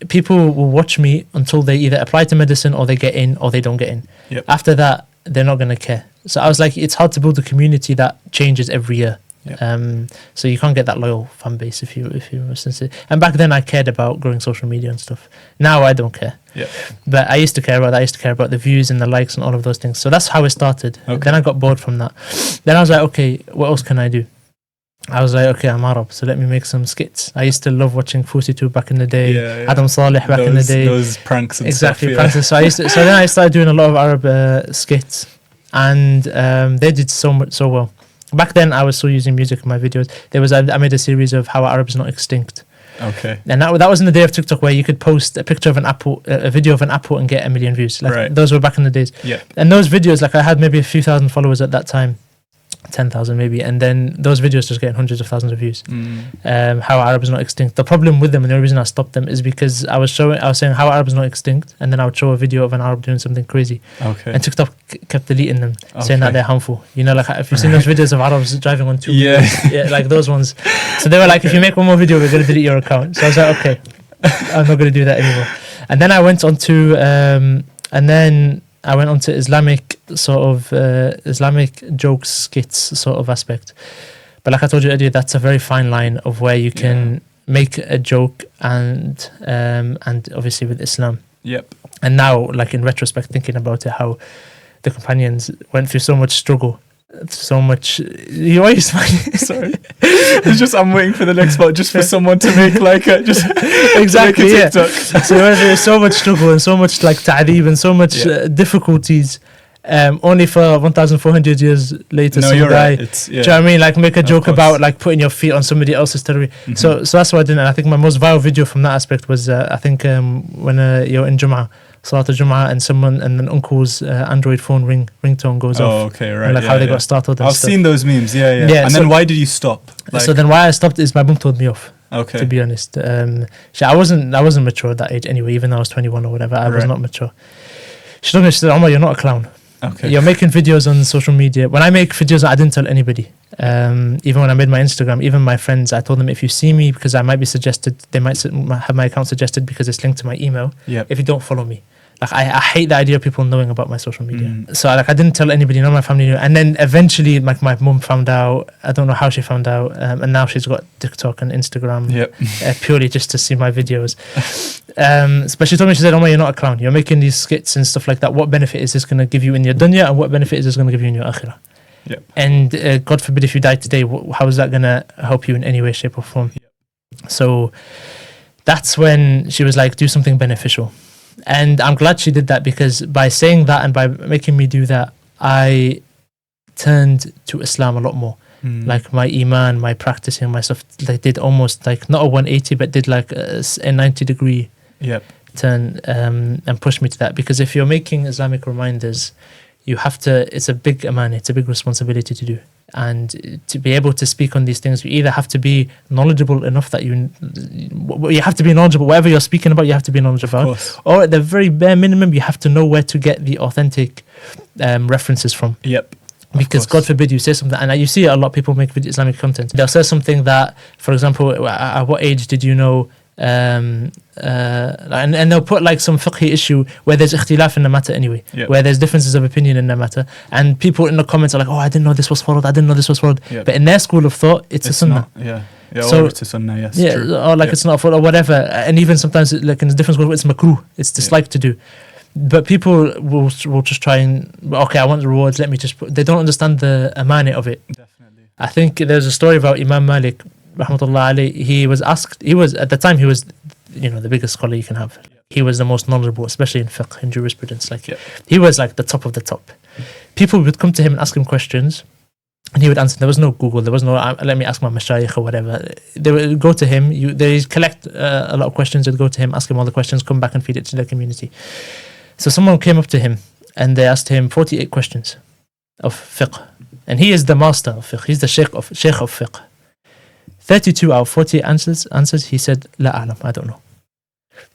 people will watch me until they either apply to medicine or they get in or they don't get in. Yep. After that, they're not going to care. So I was like, it's hard to build a community that changes every year. Yep. So you can't get that loyal fan base if you were sincere. And back then I cared about growing social media and stuff. Now I don't care. Yeah. But I used to care about that. I used to care about the views and the likes and all of those things. So that's how it started. Okay. Then I got bored from that. Then I was like, okay, what else can I do? I was like, okay, I'm Arab, so let me make some skits. I used to love watching Fusitu back in the day, Adam Saleh back in the day. Those pranks and exactly, stuff. Pranks. So then I started doing a lot of Arab skits, and they did so well. Back then, I was still using music in my videos. I made a series of how Arab is not extinct. Okay. And that was in the day of TikTok where you could post a picture of an apple, a video of an apple, and get 1 million views. Like those were back in the days. Yeah. And those videos, like I had maybe a few thousand followers at that time. 10,000 maybe, and then those videos just getting hundreds of thousands of views. How Arab is not extinct. The problem with them, and the only reason I stopped them, is because I was saying how Arab is not extinct, and then I would show a video of an Arab doing something crazy. Okay. And TikTok kept deleting them, saying that they're harmful. You know, like if you've seen those videos of Arabs driving on 2 wheels, like those ones. So they were like, if you make one more video, we're going to delete your account. So I was like, okay, I'm not going to do that anymore. And then I went on to Islamic Islamic jokes, skits sort of aspect. But like I told you earlier, that's a very fine line of where you can make a joke, and obviously with Islam. Yep. And now, like in retrospect, thinking about it, how the companions went through so much struggle, so much. You always Sorry, it's just I'm waiting for the next part, just for someone to make like a just exactly make a yeah. TikTok. So there's so much struggle and so much like ta'deeb and so much difficulties. Only for 1,400 years later, No, some you're guy. right. It's, Do you know what I mean? Like make a joke course. about like putting your feet on somebody else's territory. So that's what I did. And I think my most viral video from that aspect was I think when you're in Jum'ah, Salat al-Jum'ah, and then uncle's Android phone ringtone goes off. Oh, okay, right. And like how they got startled. And I've stuff. seen those memes. Yeah. And so- then why did you stop? Like, So then why I stopped is my mum told me off. okay. To be honest, I wasn't mature at that age anyway. Even though I was 21 or whatever, I was Right. not mature. She told me, she said, "Omar, you're not a clown. Okay. You're making videos on social media." When I make videos, I didn't tell anybody. Even when I made my Instagram, even my friends, I told them, if you see me, because I might be suggested, they might have my account suggested because it's linked to my email. Yep. If you don't follow me, like I hate the idea of people knowing about my social media. So like I didn't tell anybody, none of my family knew. And then eventually, like my mum found out. I don't know how she found out, and now she's got TikTok and Instagram. Yep. Purely just to see my videos. But she told me, she said, "Omar, you're not a clown. You're making these skits and stuff like that. What benefit is this going to give you in your dunya, and what benefit is this going to give you in your akhirah? Yep. And God forbid if you die today, how is that going to help you in any way, shape or form?" Yep. So that's when she was like, do something beneficial. And I'm glad she did that, because by saying that and by making me do that, I turned to Islam a lot more. Like my iman, my practicing, my stuff, like did almost like not a 180, but did like a 90-degree Yep. turn, and pushed me to that. Because if you're making Islamic reminders, you have to, it's a big aman, it's a big responsibility to do. And to be able to speak on these things, you either have to be knowledgeable enough that you have to be knowledgeable, whatever you're speaking about, you have to be knowledgeable about. Or at the very bare minimum, you have to know where to get the authentic references from. Yep. Because God forbid you say something, and you see a lot of people make Islamic content. They'll say something that, for example, at what age did you know? And they'll put like some fiqhi issue where there's ikhtilaf in the matter anyway, where there's differences of opinion in the matter, and people in the comments are like, "Oh, I didn't know this was farad. I didn't know this was farad." But in their school of thought, it's a sunnah. So it's a sunnah. Yes. True. Or like it's not farad or whatever. And even sometimes, like in the different schools, it's makruh. It's disliked to do. But people will just try and, okay, I want the rewards, let me just they don't understand the amani of it. Definitely. I think there's a story about Imam Malik, rahmatullah alayhi. He was asked, at the time, he was, the biggest scholar you can have. He was the most knowledgeable, especially in fiqh, in jurisprudence. He was like the top of the top. People would come to him and ask him questions, and he would answer. There was no Google, there was no, let me ask my mashayikh or whatever. They would go to him, they collect a lot of questions, they'd go to him, ask him all the questions, come back and feed it to their community. So someone came up to him and they asked him 48 questions of fiqh. And he is the master of fiqh. He's the sheikh of fiqh. 32 out of 48 answers, he said, La a'lam, I don't know.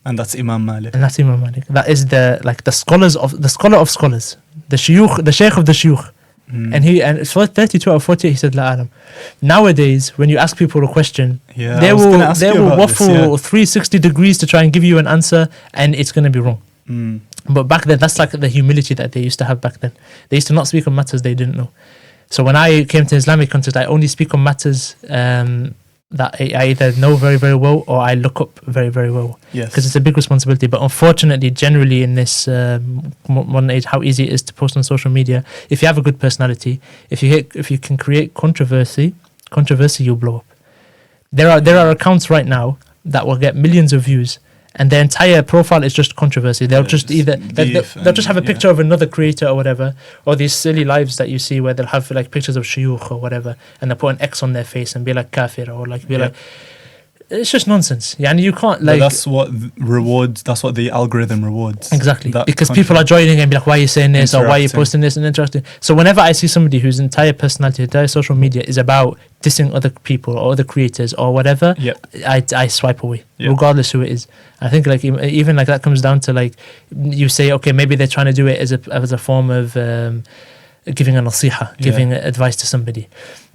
And that's Imam Malik. And that's Imam Malik. That is the scholar of scholars, the sheikh of the shuyukh. And for 32 out of 48, he said, La a'lam. Nowadays, when you ask people a question, they will waffle 360 degrees to try and give you an answer, and it's going to be wrong. But back then, that's like the humility that they used to have back then. They used to not speak on matters they didn't know. So when I came to Islamic content, I only speak on matters that I either know very, very well or I look up very, very well. Yes. Because it's a big responsibility. But unfortunately, generally in this modern age, how easy it is to post on social media. If you have a good personality, if you can create controversy, you'll blow up. There are accounts right now that will get millions of views, and their entire profile is just controversy. They'll just either they'll just have a picture of another creator or whatever, or these silly lives that you see where they'll have like pictures of shuyukh or whatever, and they'll put an X on their face and be like kafir or like be like, it's just nonsense. Yeah, and you can't like. But that's what rewards. That's what the algorithm rewards. Exactly, because people are joining and be like, "Why are you saying this?" or "Why are you posting this?" and interacting. So whenever I see somebody whose entire personality, entire social media is about dissing other people or other creators or whatever, I swipe away, regardless who it is. I think like even like that comes down to like you say, okay, maybe they're trying to do it as a form of giving a nasiha, giving advice to somebody.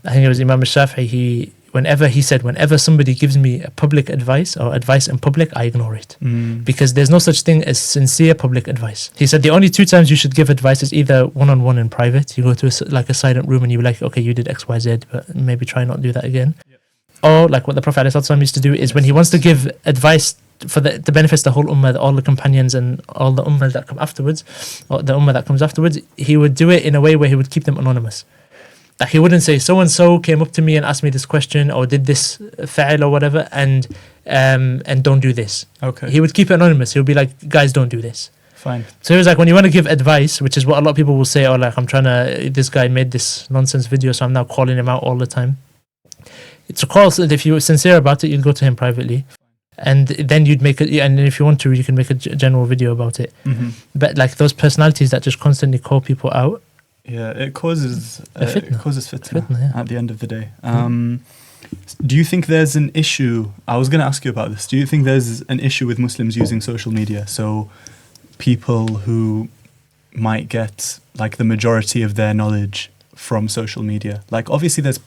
I think it was Imam al-Shafi'i. Whenever somebody gives me a public advice or advice in public, I ignore it. Because there's no such thing as sincere public advice. He said the only two times you should give advice is either one-on-one in private. You go to a silent room and you're like, okay, you did X, Y, Z, but maybe try not to do that again. Or like what the Prophet ﷺ used to do is when he wants to give advice for the benefits the whole ummah, all the companions and all the ummah that come afterwards, or the ummah that comes afterwards, he would do it in a way where he would keep them anonymous. Like he wouldn't say so and so came up to me and asked me this question or did this fa'il or whatever and don't do this. Okay. He would keep it anonymous. He would be like, guys, don't do this. Fine. So he was like, when you want to give advice, which is what a lot of people will say, oh, like this guy made this nonsense video, so I'm now calling him out all the time. It's a call. So if you were sincere about it, you'd go to him privately. And then you'd make it, and if you want to, you can make a general video about it. Mm-hmm. But like those personalities that just constantly call people out, yeah, it causes fitna yeah. at the end of the day. Do you think there's an issue? I was going to ask you about this. Do you think there's an issue with Muslims using social media? So people who might get like the majority of their knowledge from social media. Like obviously there's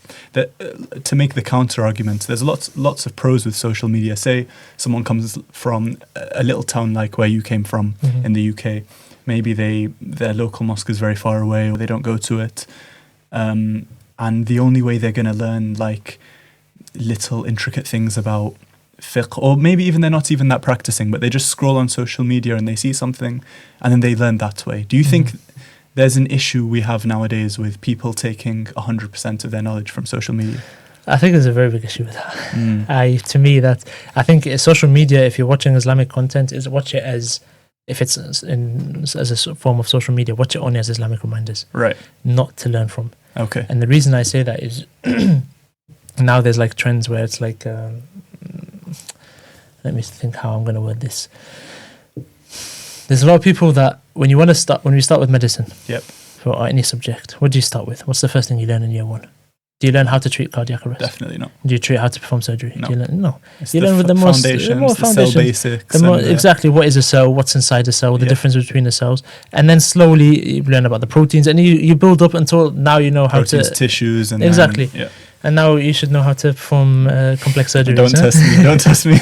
to make the counter argument, there's lots of pros with social media. Say someone comes from a little town like where you came from in the UK. Maybe their local mosque is very far away or they don't go to it. And the only way they're going to learn like little intricate things about fiqh, or maybe even they're not even that practicing, but they just scroll on social media and they see something and then they learn that way. Do you think there's an issue we have nowadays with people taking 100% of their knowledge from social media? I think there's a very big issue with that. To me, I think social media, if you're watching Islamic content, is watch it as, if it's as a form of social media, watch it only as Islamic reminders, right? Not to learn from. Okay. And the reason I say that is now there's like trends where it's like, let me think how I'm going to word this. There's a lot of people that when we start with medicine, yep, for any subject, what do you start with? What's the first thing you learn in year one? Do you learn how to treat cardiac arrest? Definitely not. Do you treat how to perform surgery? No. Do you learn? No. It's you learn with the most foundations, the cell basics. Exactly, what is a cell, what's inside a cell, the Yeah. difference between the cells. And then slowly you learn about the proteins and you build up until now you know how proteins, to... tissues. And exactly. Then, yeah. And now you should know how to perform complex surgery. Don't test me. Don't test me.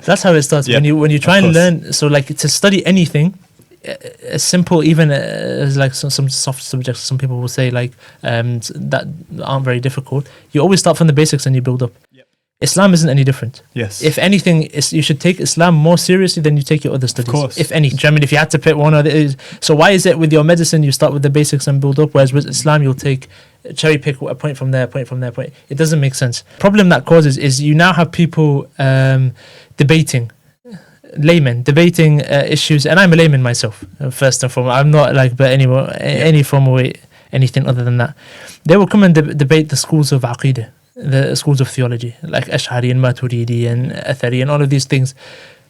That's how it starts. Yeah, when you try and learn, so like to study anything, as simple even as like some soft subjects, some people will say like that aren't very difficult. You always start from the basics and you build up. Yep. Islam isn't any different. Yes. If anything, you should take Islam more seriously than you take your other studies. Of course. If any, I mean, if you had to pick one or the other, so why is it with your medicine you start with the basics and build up, whereas with Islam you'll cherry pick a point from there, point from there, point. It doesn't make sense. Problem that causes is you now have people debating. Laymen debating issues, and I'm a layman myself. First and foremost, I'm not like, but anyway, any form of way, anything other than that. They will come and debate the schools of aqeedah, the schools of theology, like Ash'ari and Maturidi and Athari and all of these things.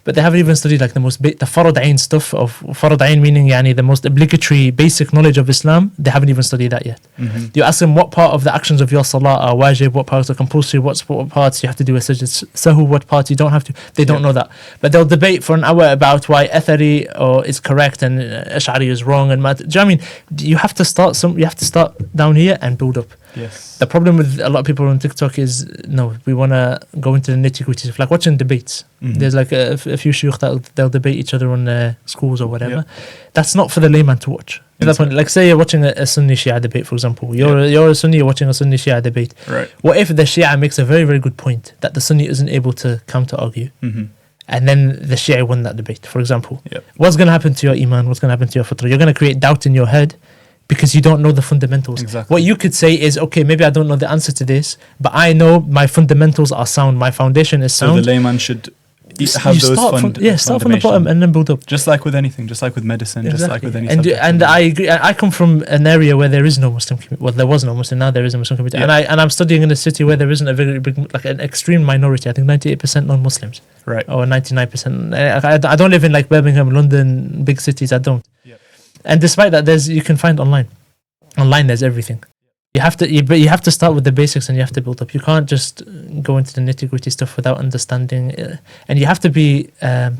But they haven't even studied like the farad ayn stuff of farad ayn, meaning yani the most obligatory basic knowledge of Islam. They haven't even studied that yet. Mm-hmm. You ask them what part of the actions of your salah are wajib, what parts are compulsory, what parts you have to do a sajid sahu, what parts you don't have to. They don't know that. But they'll debate for an hour about why Athari is correct and Ash'ari is wrong. And do you know what I mean? You have to start down here and build up. Yes. The problem with a lot of people on TikTok is we want to go into the nitty-gritties, like watching debates. Mm-hmm. There's like a few shuyukh they'll debate each other on schools or whatever. Yep. That's not for the layman to watch. At that point, like say you're watching a Sunni Shia debate, for example. You're a Sunni, you're watching a Sunni Shia debate. Right. What if the Shia makes a very, very good point that the Sunni isn't able to counter-argue? Mm-hmm. And then the Shia won that debate, for example. Yep. What's going to happen to your iman? What's going to happen to your fitrah? You're going to create doubt in your head because you don't know the fundamentals. Exactly. What you could say is, okay, maybe I don't know the answer to this, but I know my fundamentals are sound. My foundation is sound. So the layman should have those start from the bottom and then build up. Just like with anything, just like with medicine, exactly. Just like with any subject. And I agree. I come from an area where there is no Muslim community. Well, there was no Muslim, now there is a Muslim community. Yeah. And I'm studying in a city where there isn't a very big, like an extreme minority. I think 98% non-Muslims. Right. Or 99%. I don't live in like Birmingham, London, big cities. I don't. Yep. And despite that, you can find online. Online, there's everything. You have to start with the basics and you have to build up. You can't just go into the nitty-gritty stuff without understanding, and you have to be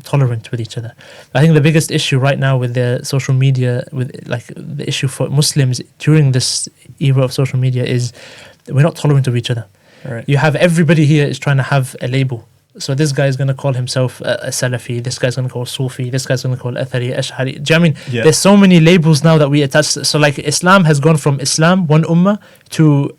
tolerant with each other. I think the biggest issue right now with the social media, with like the issue for Muslims during this era of social media, is we're not tolerant of each other. Right. You have everybody here is trying to have a label. So this guy is going to call himself a Salafi, this guy's going to call Sufi, this guy's going to call Athari, Ash'ari. Do you know what I mean? Yeah. There's so many labels now that we attach. So like Islam has gone from Islam, one ummah, to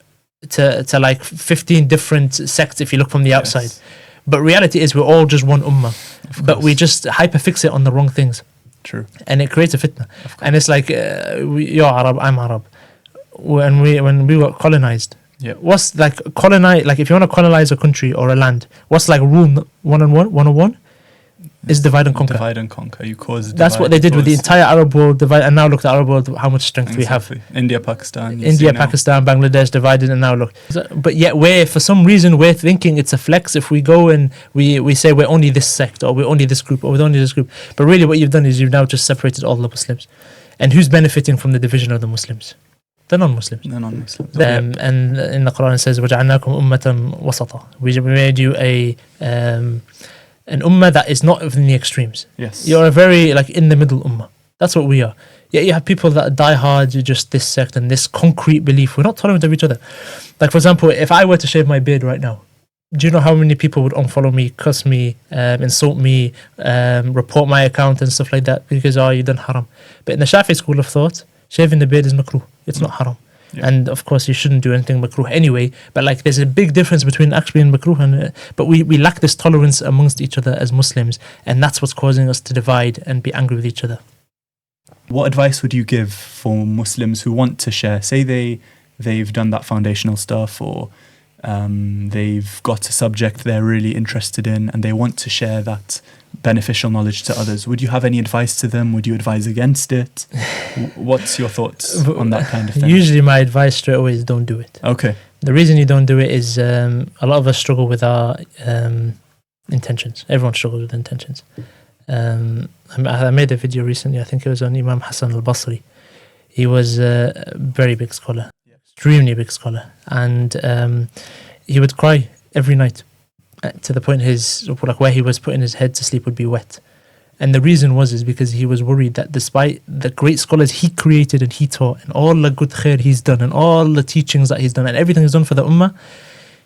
to like 15 different sects if you look from the outside. Yes. But reality is we're all just one ummah. Of But we course. just hyperfixate on the wrong things. True. And it creates a fitna. And it's like, you're Arab, I'm Arab. When we were colonized, Yeah. what's like colonize? Like if you want to colonize a country or a land, what's like rule 101? Is divide and conquer. Divide and conquer. You cause. That's what divide, they did with the cause- entire Arab world. Divide, and now look at the Arab world, how much strength we have. Exactly. India, Pakistan. you see India, now. Pakistan, Bangladesh divided, and now look. But yet, for some reason, we're thinking it's a flex if we go and we say we're only this sect or we're only this group or we're only this group. But really, what you've done is you've now just separated all the Muslims. And who's benefiting from the division of the Muslims? The non-Muslims. The non-Muslims. And in the Quran it says, وَجَعَلْنَاكُمْ أُمَّةً وَسَطًا. We made you an ummah that is not in the extremes. Yes. You're a very like in the middle ummah. That's what we are. Yet you have people that die hard, you're just this sect and this concrete belief. We're not tolerant of each other. Like for example, if I were to shave my beard right now, do you know how many people would unfollow me, cuss me, insult me, report my account and stuff like that because you done haram? But in the Shafi'i school of thought, shaving the beard is makruh. It's not haram. Yeah. And of course, you shouldn't do anything makruh anyway. But like, there's a big difference between actually being makruh and. But we lack this tolerance amongst each other as Muslims, and that's what's causing us to divide and be angry with each other. What advice would you give for Muslims who want to share? Say they've done that foundational stuff, or they've got a subject they're really interested in, and they want to share that beneficial knowledge to others. Would you have any advice to them? Would you advise against it? What's your thoughts on that kind of thing? Usually, my advice straight away is don't do it. Okay. The reason you don't do it is a lot of us struggle with our intentions. Everyone struggles with intentions. I made a video recently, I think it was on Imam Hassan al-Basri. He was a very big scholar, extremely big scholar. And he would cry every night to the point where he was putting his head to sleep would be wet. And the reason is because he was worried that despite the great scholars he created and he taught and all the good khair he's done and all the teachings that he's done and everything he's done for the ummah,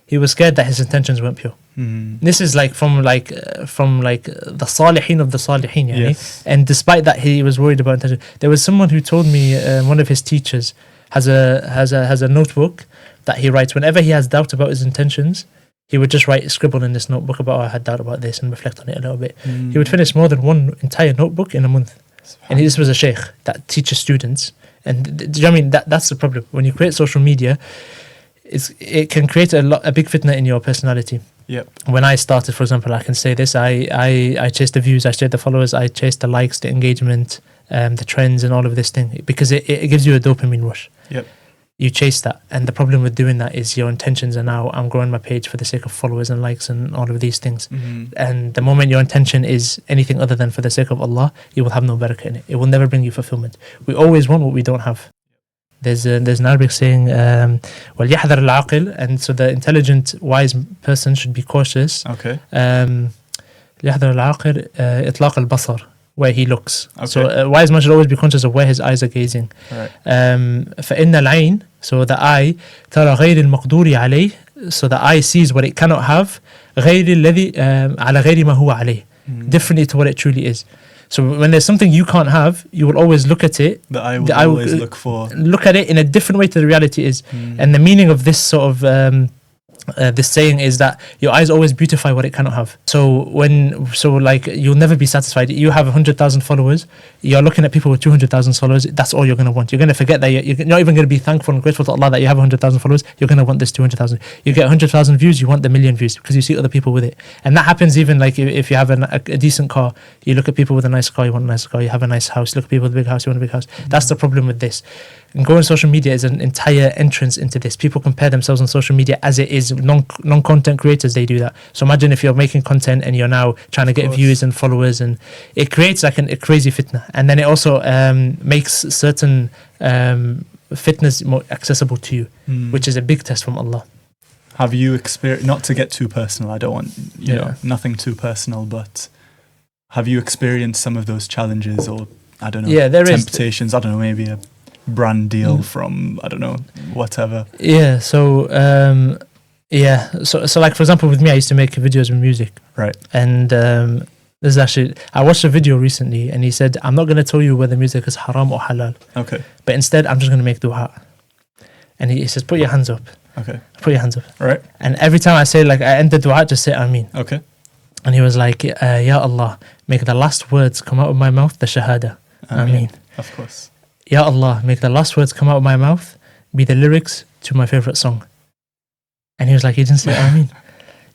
he was scared that his intentions weren't pure. This is like from the salihin of the salihin, yani. Yes. And despite that, he was worried about intention. There was someone who told me one of his teachers has a notebook that he writes whenever he has doubt about his intentions. He would just scribble in this notebook about, I had doubt about this, and reflect on it a little bit. He would finish more than one entire notebook in a month. And this was a sheikh that teaches students. And do you know what I mean? That's the problem. When you create social media, it can create a big fitna in your personality. Yep. When I started, for example, I can say this, I chased the views, I chased the followers, I chased the likes, the engagement, the trends and all of this thing, because it gives you a dopamine rush. Yep. You chase that, and the problem with doing that is your intentions are now, I'm growing my page for the sake of followers and likes and all of these things. And the moment your intention is anything other than for the sake of Allah, you will have no barakah in it. It will never bring you fulfillment. We always want what we don't have. There's an Arabic saying, وَلْيَحْذَرِ الْعَاقِلِ, and so the intelligent, wise person should be cautious. Okay. لِيَحْذَرِ الْعَاقِلِ إِطْلَاقَ الْبَصَرِ, where he looks. Okay. So a wise man should always be conscious of where his eyes are gazing. Right. فإن العين, so the eye, ترى غير المقدور عليه, so the eye sees what it cannot have, غير الذي على غير ما هو عليه, differently to what it truly is. So when there's something you can't have, you will always look at it. The eye will always look at it in a different way to the reality is. And the meaning of this sort of this saying is that your eyes always beautify what it cannot have. So you'll never be satisfied. You have 100,000 followers. You're looking at people with 200,000 followers. That's all you're going to want. You're going to forget that you're not even going to be thankful and grateful to Allah that you have 100,000 followers. You're going to want this 200,000. You get 100,000 views. You want the million views because you see other people with it. And that happens even like if you have a decent car. You look at people with a nice car. You want a nice car. You have a nice house. You look at people with a big house. You want a big house. That's the problem with this. And going on social media is an entire entrance into this. People compare themselves on social media as it is. Non-content creators, they do that. So imagine if you're making content and you're now trying to get views and followers, and it creates like a crazy fitna. And then it also makes certain fitness more accessible to you, which is a big test from Allah. Have you experienced, not to get too personal, I don't want, you know, nothing too personal, but have you experienced some of those challenges or, I don't know, temptations? I don't know, maybe a brand deal from, I don't know, whatever. Yeah, so so like for example with me, I used to make videos with music, right? And there's actually, I watched a video recently and he said, I'm not going to tell you whether music is haram or halal, okay, but instead I'm just going to make dua. And he says, put your hands up. Okay. Put your hands up. All right. And every time I say, like, I end the dua, just say Ameen. Okay. And he was like, Ya Allah, make the last words come out of my mouth, the Shahada. Ameen. Of course. Ya Allah, make the last words come out of my mouth be the lyrics to my favorite song. And he was like, he didn't say Ameen.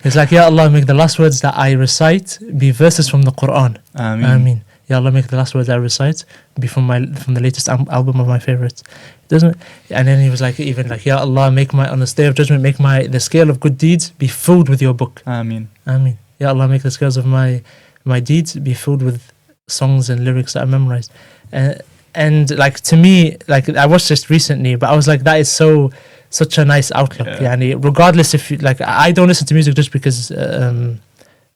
He was like, Ya Allah, make the last words that I recite be verses from the Quran. Ameen. Ameen. Ya Allah, make the last words I recite be from the latest album of my favorites. Doesn't, and then he was like, even like, Ya Allah, make on the day of judgment, make the scale of good deeds be filled with your book. Ameen. Ameen. Ya Allah, make the scales of my deeds be filled with songs and lyrics that I memorized. And like, to me, like, I watched this recently, but I was like, that is such a nice outlook. Yeah. Yani, regardless if you, like, I don't listen to music just because even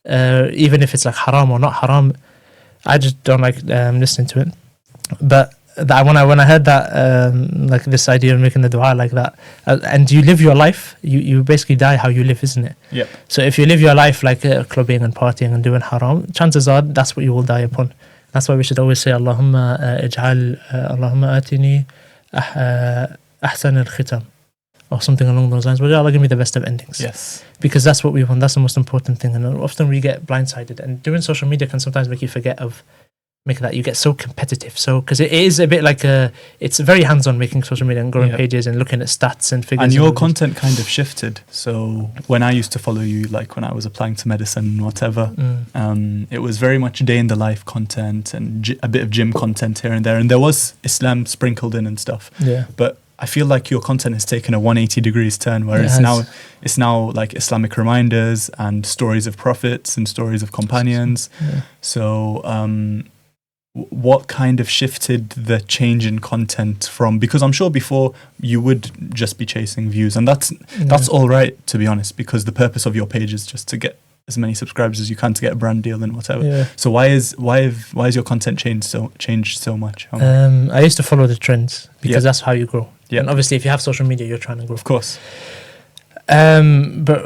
if it's like haram or not haram, I just don't like listening to it. But when I heard that, like, this idea of making the dua like that, and you live your life, you basically die how you live, isn't it? Yep. So if you live your life like clubbing and partying and doing haram, chances are that's what you will die upon. That's why we should always say, Allahumma atini ahsan al-khitam, or something along those lines. Allah, give me the best of endings. Yes. Because that's what we want. That's the most important thing. And often we get blindsided. And doing social media can sometimes make you forget of that. You get so competitive. So, because it is a bit like it's very hands-on, making social media and growing pages and looking at stats and figures. And your content kind of shifted. So when I used to follow you, like when I was applying to medicine and whatever, it was very much day in the life content and a bit of gym content here and there. And there was Islam sprinkled in and stuff. Yeah. But I feel like your content has taken a 180 degrees turn, where it's now like Islamic reminders and stories of prophets and stories of companions. Yeah. So what kind of shifted the change in content from, because I'm sure before you would just be chasing views, and that's all right, to be honest, because the purpose of your page is just to get as many subscribers as you can to get a brand deal and whatever. Yeah. So why is your content changed so much? I used to follow the trends because that's how you grow. Yeah. And obviously if you have social media, you're trying to grow. Of course. But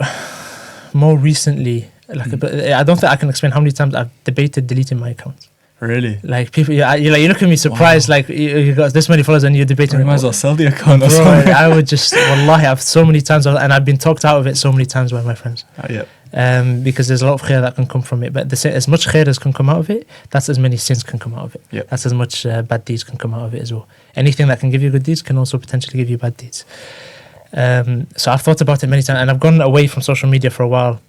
more recently, but I don't think I can explain how many times I've debated deleting my account. Really? Like, people, you look at me surprised, like, you got this many followers and you're debating. You might as well sell the account. Bro, I would just, wallahi, I've so many times, and I've been talked out of it so many times by my friends. Because there's a lot of khair that can come from it. But as much khair as can come out of it, that's as many sins can come out of it. Yep. That's as much bad deeds can come out of it as well. Anything that can give you good deeds can also potentially give you bad deeds. So I've thought about it many times, and I've gone away from social media for a while.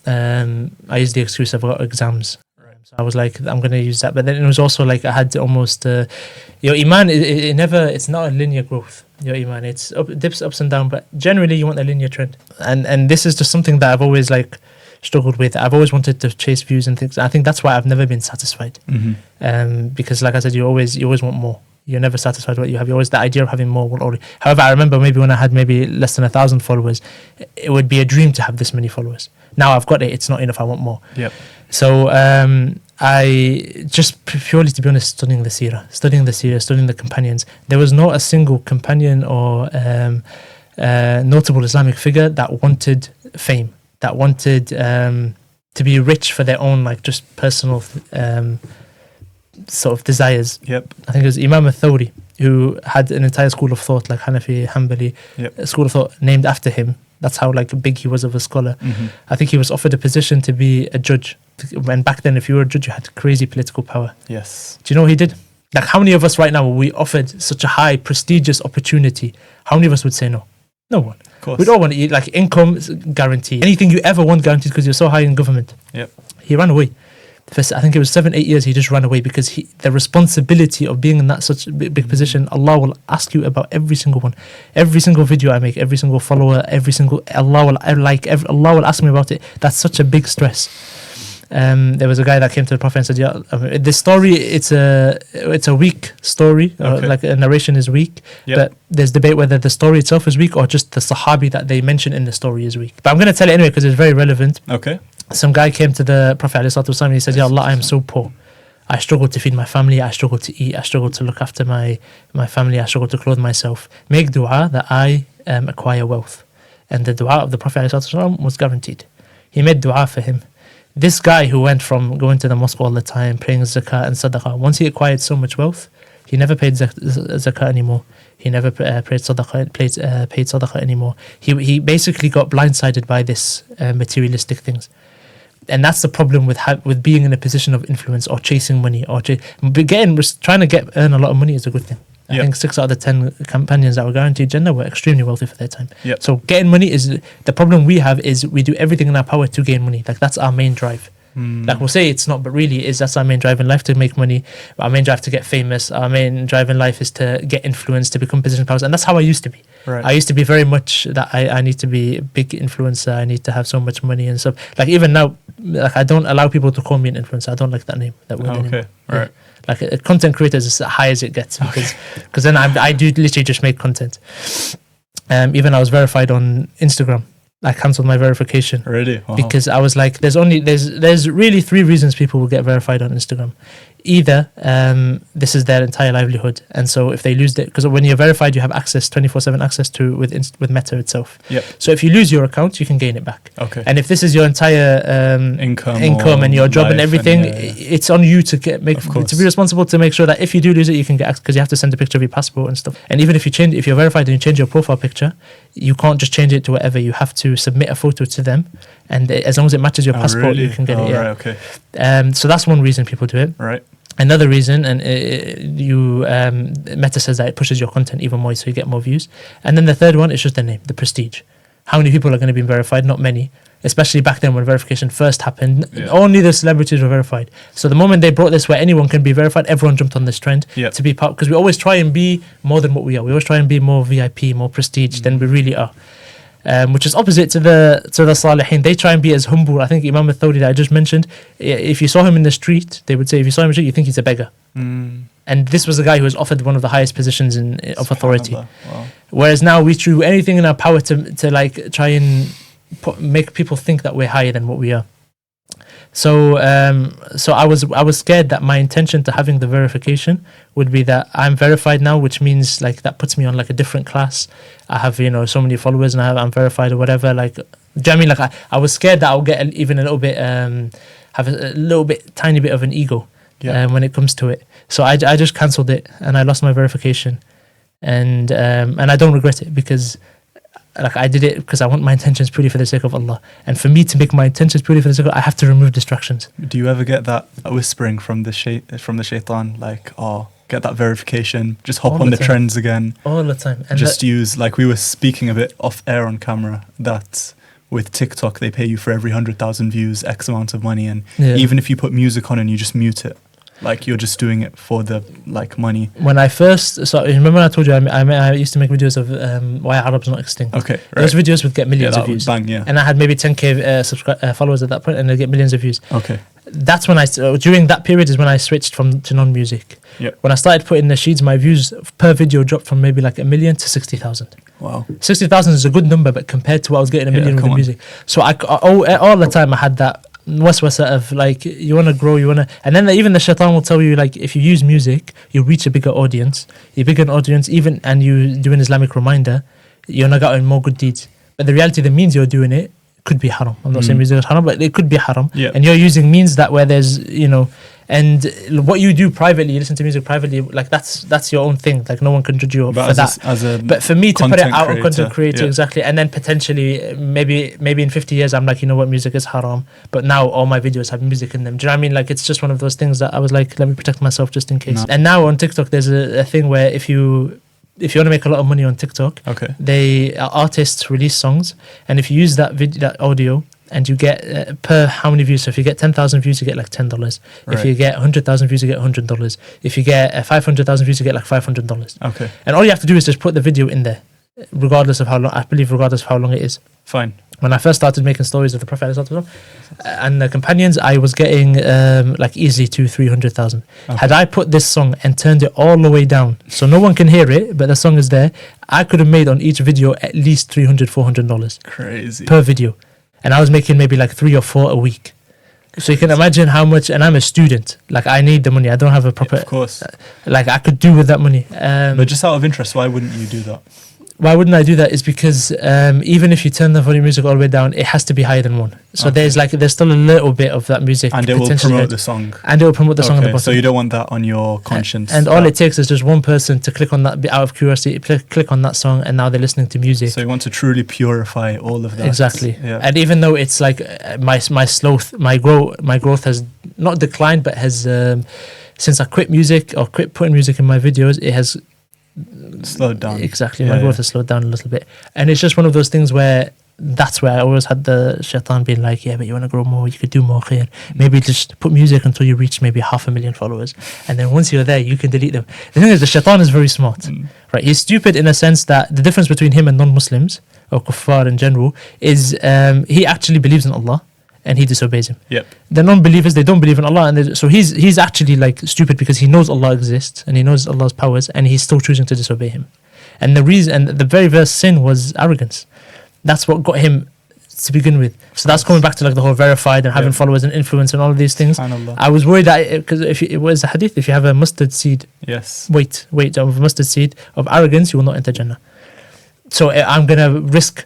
I used the excuse I've got exams. So I was like, I'm going to use that. But then it was also like I had to almost... your iman, it's not a linear growth, your iman. It dips ups and down, but generally you want a linear trend. And this is just something that I've always like struggled with. I've always wanted to chase views and things. I think that's why I've never been satisfied. Because like I said, you always want more. You're never satisfied with what you have. You always, the idea of having more will already... However, I remember maybe when I had maybe less than 1,000 followers, it would be a dream to have this many followers. Now I've got it, it's not enough, I want more. Yep. So I just purely, to be honest, studying the Seerah, studying the companions. There was not a single companion or notable Islamic figure that wanted fame, that wanted to be rich for their own, like, just personal sort of desires. Yep. I think it was Imam al-Thawri, who had an entire school of thought, like Hanafi, Hanbali, a school of thought named after him. That's how like big he was of a scholar. I think he was offered a position to be a judge. And back then, if you were a judge, you had crazy political power. Yes. Do you know what he did? Like, how many of us right now, we offered such a high, prestigious opportunity, how many of us would say no? No one. Of course. We'd all want to eat, like, income guaranteed. Anything you ever want guaranteed because you're so high in government. Yep. He ran away. I think it was 7-8 years he just ran away because the responsibility of being in that such big position, Allah will ask you about every single one. Every single video I make, every single follower, Allah will ask me about it. That's such a big stress. There was a guy that came to the Prophet and said, "Yeah, this story, it's a weak story. Like a narration is weak, but there's debate whether the story itself is weak or just the Sahabi that they mention in the story is weak. But I'm going to tell it anyway because it's very relevant." Okay. Some guy came to the Prophet ﷺ and he said, "Ya Allah, I am so poor. I struggle to feed my family. I struggle to eat. I struggle to look after my family. I struggle to clothe myself. Make dua that I acquire wealth." And the dua of the Prophet ﷺ was guaranteed. He made dua for him. This guy who went from going to the mosque all the time, praying zakah and sadaqah, once he acquired so much wealth, He never paid zakat anymore. He never paid sadaqah anymore. He basically got blindsided by this materialistic things. And that's the problem with being in a position of influence or chasing money or trying to earn a lot of money is a good thing. I think 6 out of the 10 companions that were guaranteed Jannah were extremely wealthy for their time. Yep. So getting money is the problem we have is we do everything in our power to gain money. Like that's our main drive. Like we'll say it's not, but really that's our main drive in life, to make money. Our main drive to get famous. Our main drive in life is to get influence, to become position powers. And that's how I used to be. Right. I used to be very much that I need to be a big influencer. I need to have so much money and stuff. Like even now, like I don't allow people to call me an influencer. I don't like that name, that word anymore. Okay, right. Like a content creator is as high as it gets because then I do literally just make content. Even I was verified on Instagram. I cancelled my verification. Really? Wow. Because I was like, there's really 3 reasons people will get verified on Instagram. Either this is their entire livelihood, and so if they lose it, because when you're verified, you have access 24/7 access to with Meta itself. Yep. So if you lose your account, you can gain it back. Okay. And if this is your entire income and your job and everything, it's on you to be responsible to make sure that if you do lose it, you can get access, because you have to send a picture of your passport and stuff. And even if you're verified and you change your profile picture, you can't just change it to whatever. You have to submit a photo to them, and as long as it matches your passport, you can get it. Yeah. Right, okay. So that's one reason people do it. Right. Another reason, and Meta says that it pushes your content even more, so you get more views. And then the third one is just the name, the prestige. How many people are going to be verified? Not many. Especially back then when verification first happened, only the celebrities were verified. So the moment they brought this where anyone can be verified, everyone jumped on this trend to be part, because we always try and be more than what we are. We always try and be more VIP, more prestige than we really are. Which is opposite to the Salihin. They try and be as humble. I think Imam al-Thawri that I just mentioned, if you saw him in the street, they would say, if you saw him in the street, you think he's a beggar. And this was a guy who was offered one of the highest positions of authority. Wow. Whereas now we do anything in our power to like try and make people think that we're higher than what we are. So I was scared that my intention to having the verification would be that I'm verified now, which means like that puts me on like a different class. I have so many followers and I'm verified or whatever. Like, do you know what I mean? Like I was scared that I'll get even a little bit have a little bit tiny bit of an ego when it comes to it. So I just cancelled it and I lost my verification, and I don't regret it, because like I did it because I want my intentions purely for the sake of Allah. And for me to make my intentions purely for the sake of Allah, I have to remove distractions. Do you ever get that whispering from the shaitan, like, oh, get that verification, just hop on the trends again? All the time. And just use, like we were speaking a bit off air on camera, that with TikTok, they pay you for every 100,000 views, X amount of money. And even if you put music on and you just mute it, like you're just doing it for the money. When I first, remember when I told you I used to make videos of why Arabs not extinct. Okay, right. Those videos would get millions of views. Bang, yeah. And I had maybe 10k followers at that point, and they get millions of views. Okay. That's when during that period is when I switched to non-music. Yep. When I started putting nasheeds, my views per video dropped from maybe like 1 million to 60,000. Wow. 60,000 is a good number, but compared to what I was getting 1 million with the music. So all the time I had that waswasa of like, you want to grow, and then even the shaitan will tell you, like, if you use music, you reach a bigger audience, even, and you do an Islamic reminder, you're not getting more good deeds. But the reality, the means you're doing it could be haram. I'm not saying music is haram, but it could be haram. Yeah. And you're using means that where there's, and what you do privately, you listen to music privately, like that's your own thing. Like no one can judge you for that. But for me to put it out on content creator, exactly, and then potentially maybe in 50 years I'm like, music is haram, but now all my videos have music in them. Do you know what I mean? Like it's just one of those things that I was like, let me protect myself just in case. No. And now on TikTok there's a thing where if you want to make a lot of money on TikTok, artists release songs, and if you use that audio and you get per how many views, so if you get 10,000 views you get like $10. Right. If you get 100,000 views you get $100. If you get 500,000 views you get like $500. Okay. And all you have to do is just put the video in there, regardless of how long it is. Fine. When I first started making stories of the Prophet and the companions, I was getting like easily 200,000-300,000. Okay. Had I put this song and turned it all the way down so no one can hear it, but the song is there, I could have made on each video at least $300-400. Crazy. Per video. And I was making maybe like 3 or 4 a week. So you can imagine how much, and I'm a student, like I need the money. I don't have a proper, of course. Like I could do with that money. But just out of interest, why wouldn't you do that? Why wouldn't I do that is because even if you turn the volume music all the way down, it has to be higher than 1. So there's still a little bit of that music. And it will promote the song. And it will promote the song on the bottom. So you don't want that on your conscience. And all it takes is just one person to click on that out of curiosity, click on that song, and now they're listening to music. So you want to truly purify all of that. Exactly. Yeah. And even though it's like my growth has not declined, but has since I quit music or quit putting music in my videos, it has slowed down. Exactly. My growth has slowed down a little bit. And it's just one of those things where that's where I always had the shaitan being like, yeah, but you want to grow more, you could do more khair. Maybe just put music until you reach maybe 500,000 followers. And then once you're there, you can delete them. The thing is, the shaitan is very smart. Right? He's stupid in a sense that the difference between him and non-Muslims, or kuffar in general, is he actually believes in Allah and he disobeys him. Yep. The non-believers, they don't believe in Allah, and so he's actually like stupid because he knows Allah exists and he knows Allah's powers, and he's still choosing to disobey him. And the reason, and the very first sin was arrogance. That's what got him to begin with. So that's coming back to like the whole verified and having followers and influence and all of these things. I was worried that because if it was a hadith, if you have a mustard seed, weight of mustard seed of arrogance, you will not enter Jannah. So I'm gonna risk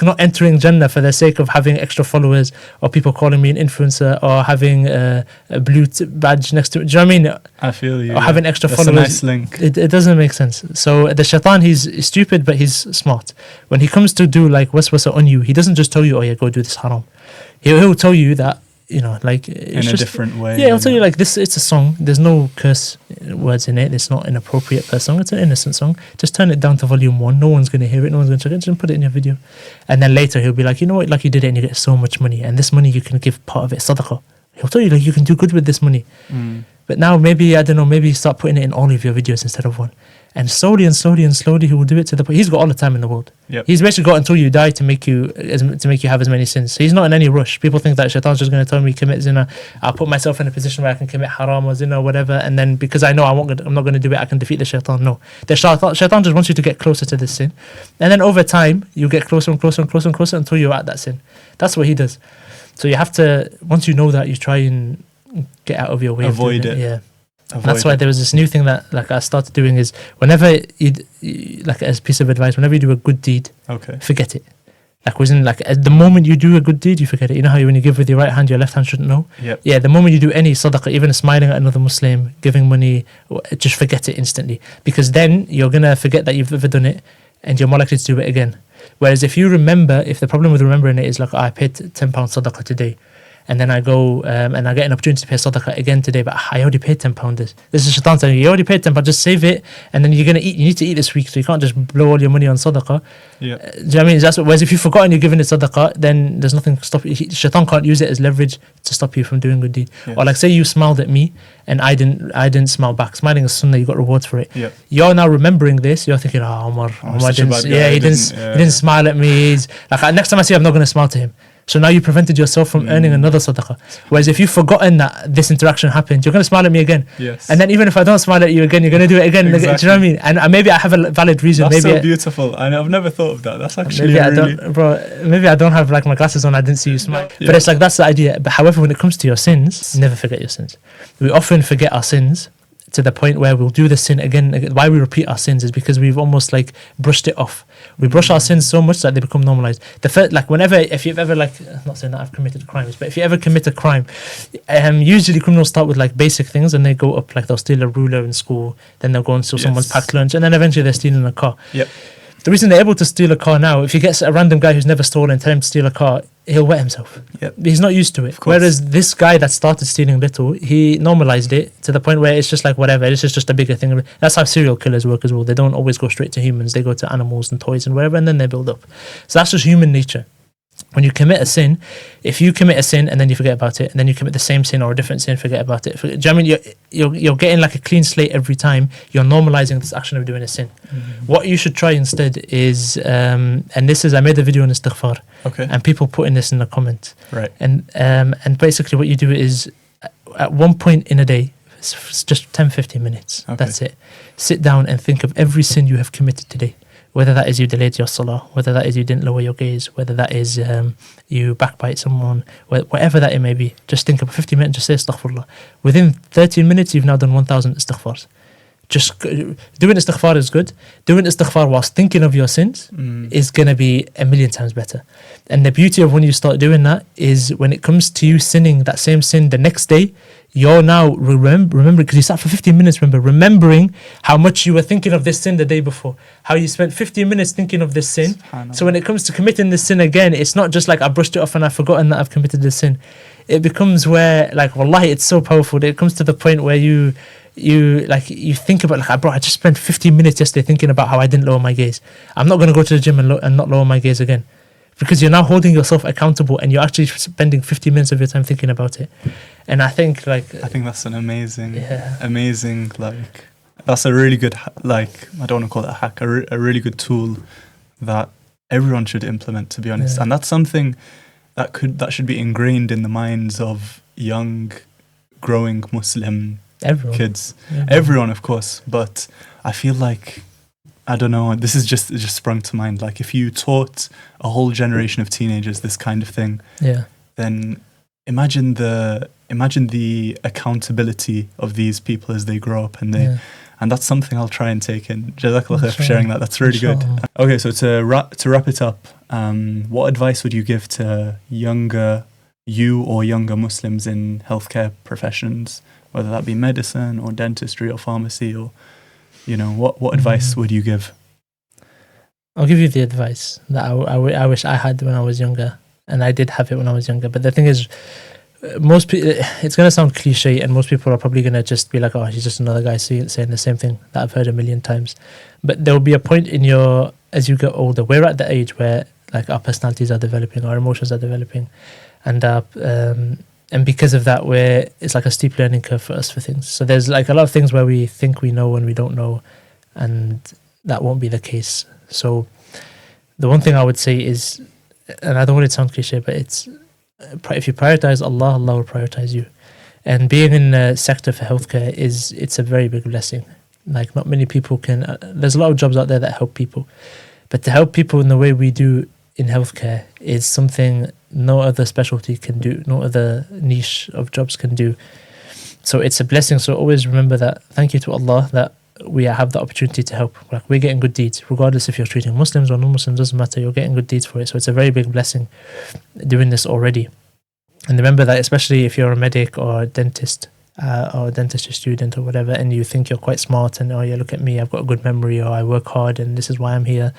not entering Jannah for the sake of having extra followers or people calling me an influencer or having a blue badge next to it. Do you know what I mean? I feel you. Or having extra That's followers. A nice link. It doesn't make sense. So the shaitan, he's stupid, but he's smart. When he comes to do like waswasa on you, he doesn't just tell you, oh yeah, go do this haram. He'll tell you that, you know, like in a different way. Yeah, he'll tell you like this. It's a song. There's no curse words in it. It's not inappropriate per song. It's an innocent song. Just turn it down to volume 1. No one's gonna hear it. No one's gonna check it. Just put it in your video. And then later he'll be like, you know what? Like you did it, and you get so much money. And this money you can give part of it sadaqah. He'll tell you like you can do good with this money. But now maybe I don't know. Maybe start putting it in all of your videos instead of one. And slowly he will do it to the point. He's got all the time in the world. Yep. He's basically got until you die to make you have as many sins. So he's not in any rush. People think that shaitan's just going to tell me commit zina. I'll put myself in a position where I can commit haram or zina or whatever, and then because I know I'm not going to do it, I can defeat the shaitan. No, the shaitan just wants you to get closer to this sin, and then over time you get closer and closer and closer and closer until you're at that sin. That's what he does. So you have to, once you know that, you try and get out of your way. Avoid it. Yeah. That's why there was this new thing that like I started doing is whenever you like as a piece of advice, whenever you do a good deed, forget it. Like wasn't like at the moment you do a good deed, you forget it. You know how when you give with your right hand, your left hand shouldn't know. Yep. Yeah. The moment you do any sadaqah, even smiling at another Muslim, giving money, just forget it instantly, because then you're gonna forget that you've ever done it, and you're more likely to do it again. Whereas if you remember, if the problem with remembering it is like, oh, I paid £10 sadaqah today, and then I go and I get an opportunity to pay sadaqah again today, but I already paid £10. This is shaitan telling you already paid £10, just save it, and then you're gonna eat. You need to eat this week, so you can't just blow all your money on sadaqah. Yeah. Do you know what I mean? Whereas if you've forgotten you're giving it sadaqah, then there's nothing to stop you. Shaitan can't use it as leverage to stop you from doing good deed. Yes. Or like say you smiled at me and I didn't smile back. Smiling is sunnah, you got rewards for it. Yeah. You're now remembering this. You're thinking, oh, Omar didn't. Yeah, he didn't smile at me. Like next time I see him, I'm not gonna smile to him. So now you prevented yourself from earning another sadaqah. Whereas if you've forgotten that this interaction happened, you're going to smile at me again. Yes. And then even if I don't smile at you again, you're going to do it again. Exactly. Do you know what I mean? And maybe I have a valid reason. That's maybe so beautiful. I've never thought of that. That's actually maybe I don't have like my glasses on. I didn't see you smile. Yeah. But it's like that's the idea. But however, when it comes to your sins, never forget your sins. We often forget our sins to the point where we'll do the sin again. Why we repeat our sins is because we've almost like brushed it off. We brush our sins so much that they become normalized. If you've ever like, I'm not saying that I've committed crimes, but if you ever commit a crime, usually criminals start with like basic things and they go up, like they'll steal a ruler in school, then they'll go and steal someone's packed lunch, and then eventually they're stealing a car. Yep. The reason they're able to steal a car now, if you get a random guy who's never stolen and tell him to steal a car, he'll wet himself. Yep. He's not used to it. Whereas this guy that started stealing little, he normalized it to the point where it's just like whatever, it's just a bigger thing. That's how serial killers work as well. They don't always go straight to humans. They go to animals and toys and whatever, and then they build up. So that's just human nature. When you commit a sin, if you commit a sin and then you forget about it, and then you commit the same sin or a different sin, forget about it. Do you know what I mean? You're getting like a clean slate every time. You're normalizing this action of doing a sin. Mm-hmm. What you should try instead is, and this is, I made a video on istighfar, and people put in this in the comments. Right. And basically what you do is, at one point in a day, it's just 10-15 minutes. Okay. That's it. Sit down and think of every sin you have committed today. Whether that is you delayed your salah, whether that is you didn't lower your gaze, whether that is you backbite someone, whatever that it may be, just think of 50 minutes, just say astaghfirullah. Within 13 minutes, you've now done 1,000 istighfars. just doing istighfar is good. Doing istighfar whilst thinking of your sins is going to be a million times better. And the beauty of when you start doing that is when it comes to you sinning that same sin the next day, you're now remember, because you sat for 15 minutes, remembering how much you were thinking of this sin the day before, how you spent 15 minutes thinking of this sin. So when it comes to committing this sin again, it's not just like I brushed it off and I've forgotten that I've committed this sin. It becomes where, like, wallahi, it's so powerful. It comes to the point where you think about, like, bro, I just spent 15 minutes yesterday thinking about how I didn't lower my gaze. I'm not going to go to the gym and not lower my gaze again, because you're now holding yourself accountable and you're actually spending 15 minutes of your time thinking about it. And I think that's an amazing, like, that's a really good, like, I don't want to call it a hack, a really good tool that everyone should implement, to be honest. And that's something that should be ingrained in the minds of young, growing Muslim kids. Everyone, of course. But I feel like, I don't know, this is just sprung to mind. Like, if you taught a whole generation of teenagers this kind of thing, then imagine the accountability of these people as they grow up, and that's something I'll try and take in. Jazakallah khair for sharing that. That's really good. Okay, so to wrap it up, what advice would you give to younger Muslims in healthcare professions, whether that be medicine or dentistry or pharmacy, or, you know, what advice would you give? I'll give you the advice that I wish I had when I was younger, and I did have it when I was younger. But the thing is, most people, it's going to sound cliche, and most people are probably going to just be like, oh, he's just another guy saying the same thing that I've heard a million times. But there will be a point as you get older, we're at the age where, like, our personalities are developing, our emotions are developing, and because of that, it's like a steep learning curve for us for things. So there's, like, a lot of things where we think we know and we don't know, and that won't be the case. So the one thing I would say is, and I don't want it to sound cliche, but it's, if you prioritize Allah, Allah will prioritize you. And being in a sector for healthcare it's a very big blessing. Like, not many people can, there's a lot of jobs out there that help people, but to help people in the way we do in healthcare is something no other specialty can do, no other niche of jobs can do. So it's a blessing. So always remember that. Thank you to Allah that we have the opportunity to help. Like, we're getting good deeds, regardless if you're treating Muslims or non-Muslims, doesn't matter, you're getting good deeds for it. So it's a very big blessing doing this already. And remember that, especially if you're a medic or a dentist, or a dentistry student or whatever, and you think you're quite smart and, oh yeah, look at me, I've got a good memory, or I work hard and this is why I'm here.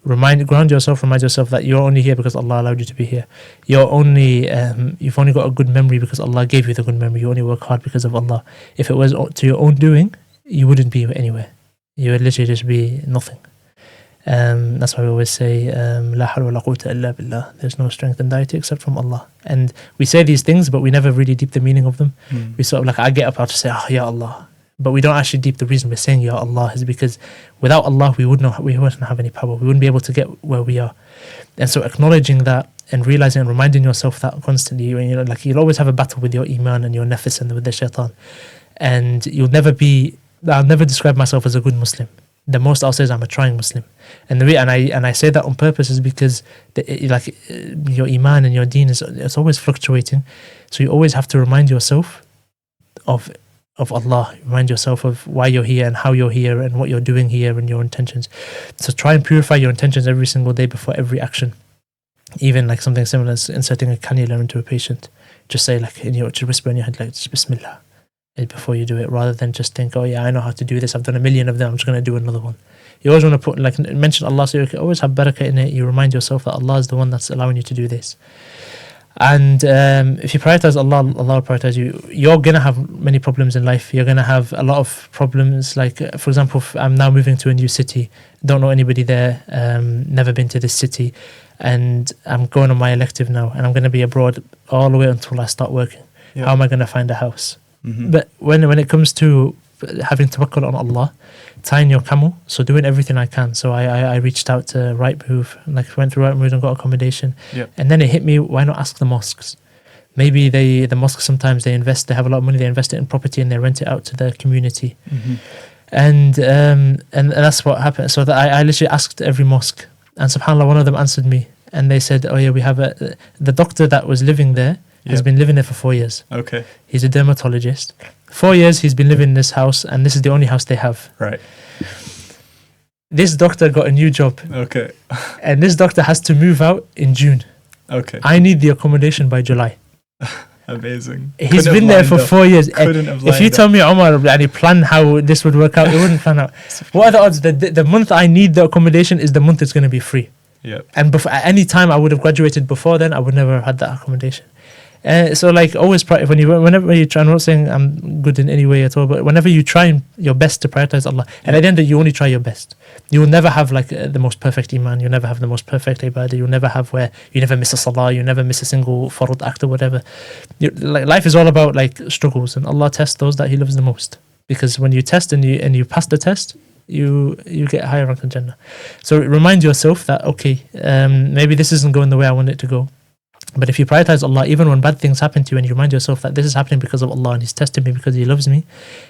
Remind yourself that you're only here because Allah allowed you to be here. You've only got a good memory because Allah gave you the good memory. You only work hard because of Allah. If it was to your own doing, you wouldn't be anywhere. You would literally just be nothing. That's why we always say, La hawla wa la quwwata illa billah. There's no strength and deity except from Allah. And we say these things, but we never really deep the meaning of them. We sort of, like, I get up out to say, oh, Ya Allah. But we don't actually deep the reason we're saying Ya Allah is because without Allah we wouldn't have any power. We wouldn't be able to get where we are. And so acknowledging that and realizing and reminding yourself that constantly, you know, like, you'll always have a battle with your iman and your nafs and with the shaitan. And I'll never describe myself as a good Muslim. The most I'll say is I'm a trying Muslim. And I say that on purpose is because your iman and your deen it's always fluctuating. So you always have to remind yourself of Allah. Remind yourself of why you're here and how you're here and what you're doing here and your intentions. So try and purify your intentions every single day before every action. Even like something similar as inserting a cannula into a patient. Just say, like, just whisper in your head, like, just Bismillah before you do it, rather than just think, oh yeah, I know how to do this, I've done a million of them, I'm just going to do another one. You always want to mention Allah, so you always have barakah in it. You remind yourself that Allah is the one that's allowing you to do this. And if you prioritize Allah, Allah will prioritize you. You're going to have many problems in life. You're going to have a lot of problems. Like, for example, I'm now moving to a new city. Don't know anybody there. Never been to this city. And I'm going on my elective now. And I'm going to be abroad all the way until I start working. How am I going to find a house? But when it comes to having tawakkul on Allah, tying your camel, so doing everything I can. So I reached out to Rightmove, like went through Rightmove and got accommodation. And then it hit me, why not ask the mosques? Maybe the mosques sometimes they have a lot of money, they invest it in property and they rent it out to the community. And that's what happened. So that I literally asked every mosque, and subhanAllah, one of them answered me and they said, oh yeah, we have the doctor that was living there has Yep. been living there for 4 years. Okay. He's a dermatologist. 4 years he's been living in this house, and this is the only house they have. Right. This doctor got a new job, Okay. and this doctor has to move out in June. Okay. I need the accommodation by July. Amazing. He's Couldn't been have there lined for up. 4 years. Couldn't have If you lined tell up. me, Omar, and plan how this would work out, it wouldn't plan out. What are the odds that the month I need the accommodation is the month it's going to be free? Yep. And at any time I would have graduated before then, I would never have had that accommodation. So like always, whenever you try, I'm not saying I'm good in any way at all, but whenever you try your best to prioritize Allah, and at the end of it, you only try your best. You will never have like the most perfect iman. You'll never have the most perfect ibadah. You'll never have where you never miss a salah. You never miss a single farad act or whatever. Like life is all about like struggles, and Allah tests those that He loves the most. Because when you test and you pass the test, you get a higher rank in Jannah. So remind yourself that okay, maybe this isn't going the way I want it to go. But if you prioritize Allah, even when bad things happen to you, and you remind yourself that this is happening because of Allah and He's testing me because He loves me,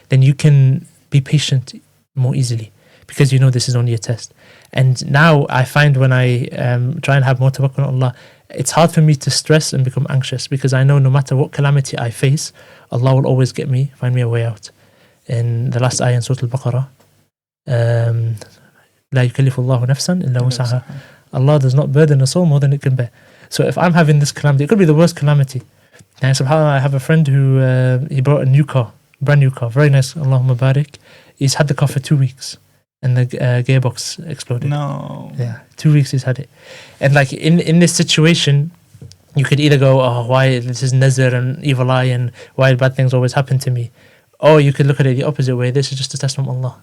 then you can be patient more easily because you know this is only a test. And now I find when I try and have more tawakkul on Allah, it's hard for me to stress and become anxious because I know no matter what calamity I face, Allah will always get me, find me a way out. In the last ayah in Surah Al-Baqarah, لا يكلف الله نفسا إلا وسعها. Allah does not burden a soul more than it can bear. So if I'm having this calamity, it could be the worst calamity. And subhanAllah, I have a friend who he brought a new car, brand new car, very nice, Allahumma barik. He's had the car for 2 weeks and the gearbox exploded. No. Yeah, 2 weeks he's had it. And like in this situation, you could either go, oh, why this is nazar and evil eye and why bad things always happen to me. Or you could look at it the opposite way. This is just a test from Allah.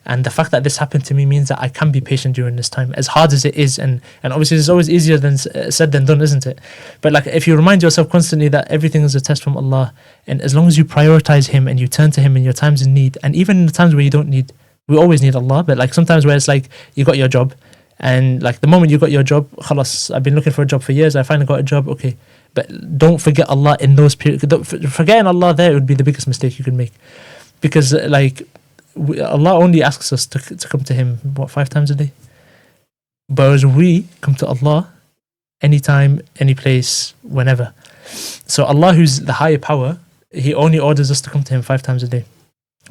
And the fact that this happened to me means that I can be patient during this time, as hard as it is. And obviously it's always easier than said than done, isn't it? But like if you remind yourself constantly that everything is a test from Allah, and as long as you prioritize Him and you turn to Him in your times in need, and even in the times where you don't need, we always need Allah, but like sometimes where it's like you got your job, and like the moment you got your job, khalas, I've been looking for a job for years, I finally got a job, okay. But don't forget Allah in those periods. Forgetting Allah there would be the biggest mistake you could make. Because like Allah only asks us to come to Him, 5 times a day? Whereas we come to Allah anytime, any place, whenever. So Allah, who's the higher power, He only orders us to come to Him 5 times a day.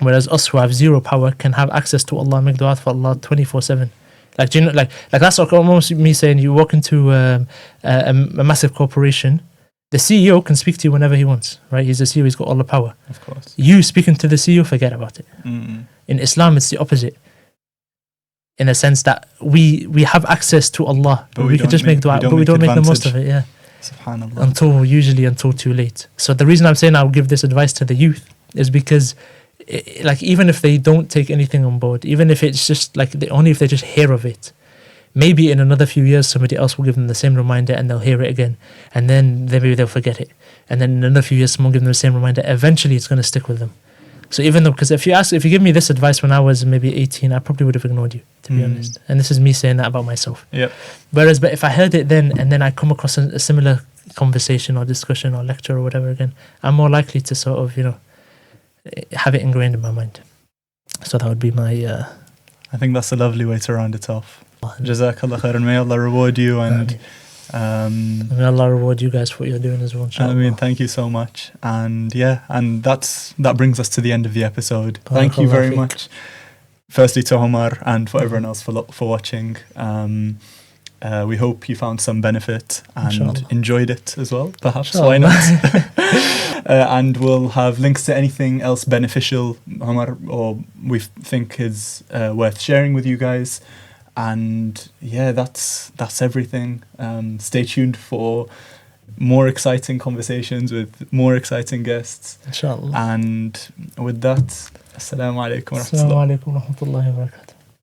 Whereas us who have zero power can have access to Allah, make dua for Allah 24/7. Like, do you know, like that's almost me saying you walk into a massive corporation, the CEO can speak to you whenever he wants, right? He's the CEO, he's got all the power. Of course. You speaking to the CEO, forget about it. Mm. In Islam, it's the opposite. In the sense that we have access to Allah, but we could just make dua, but we don't make the most of it, yeah. Subhanallah. Usually until too late. So the reason I'm saying I'll give this advice to the youth is because like even if they don't take anything on board, even if it's just like only if they just hear of it, maybe in another few years somebody else will give them the same reminder and they'll hear it again, and then maybe they'll forget it, and then in another few years someone will give them the same reminder. Eventually it's going to stick with them. So even though, because if you give me this advice when I was maybe 18, I probably would have ignored you, to be honest. And this is me saying that about myself. Yep. But if I heard it then and then I come across a similar conversation or discussion or lecture or whatever again, I'm more likely to sort of have it ingrained in my mind. So that would be my I think that's a lovely way to round it off. Jazakallah khairan. May Allah reward you, and may Allah reward you guys for what you're doing as well, inshallah. I mean, thank you so much. And yeah, and that brings us to the end of the episode. Thank you very much, firstly to Omar and for everyone else for watching. We hope you found some benefit and Inshallah. enjoyed it as well, perhaps. Inshallah. Why not? And we'll have links to anything else beneficial Omar or we think is worth sharing with you guys. And yeah, that's everything. Stay tuned for more exciting conversations with more exciting guests. Inshallah. And with that, Assalamu alaikum wa rahmatullah. Assalamu alaikum wa rahmatullahi wa barakatuh.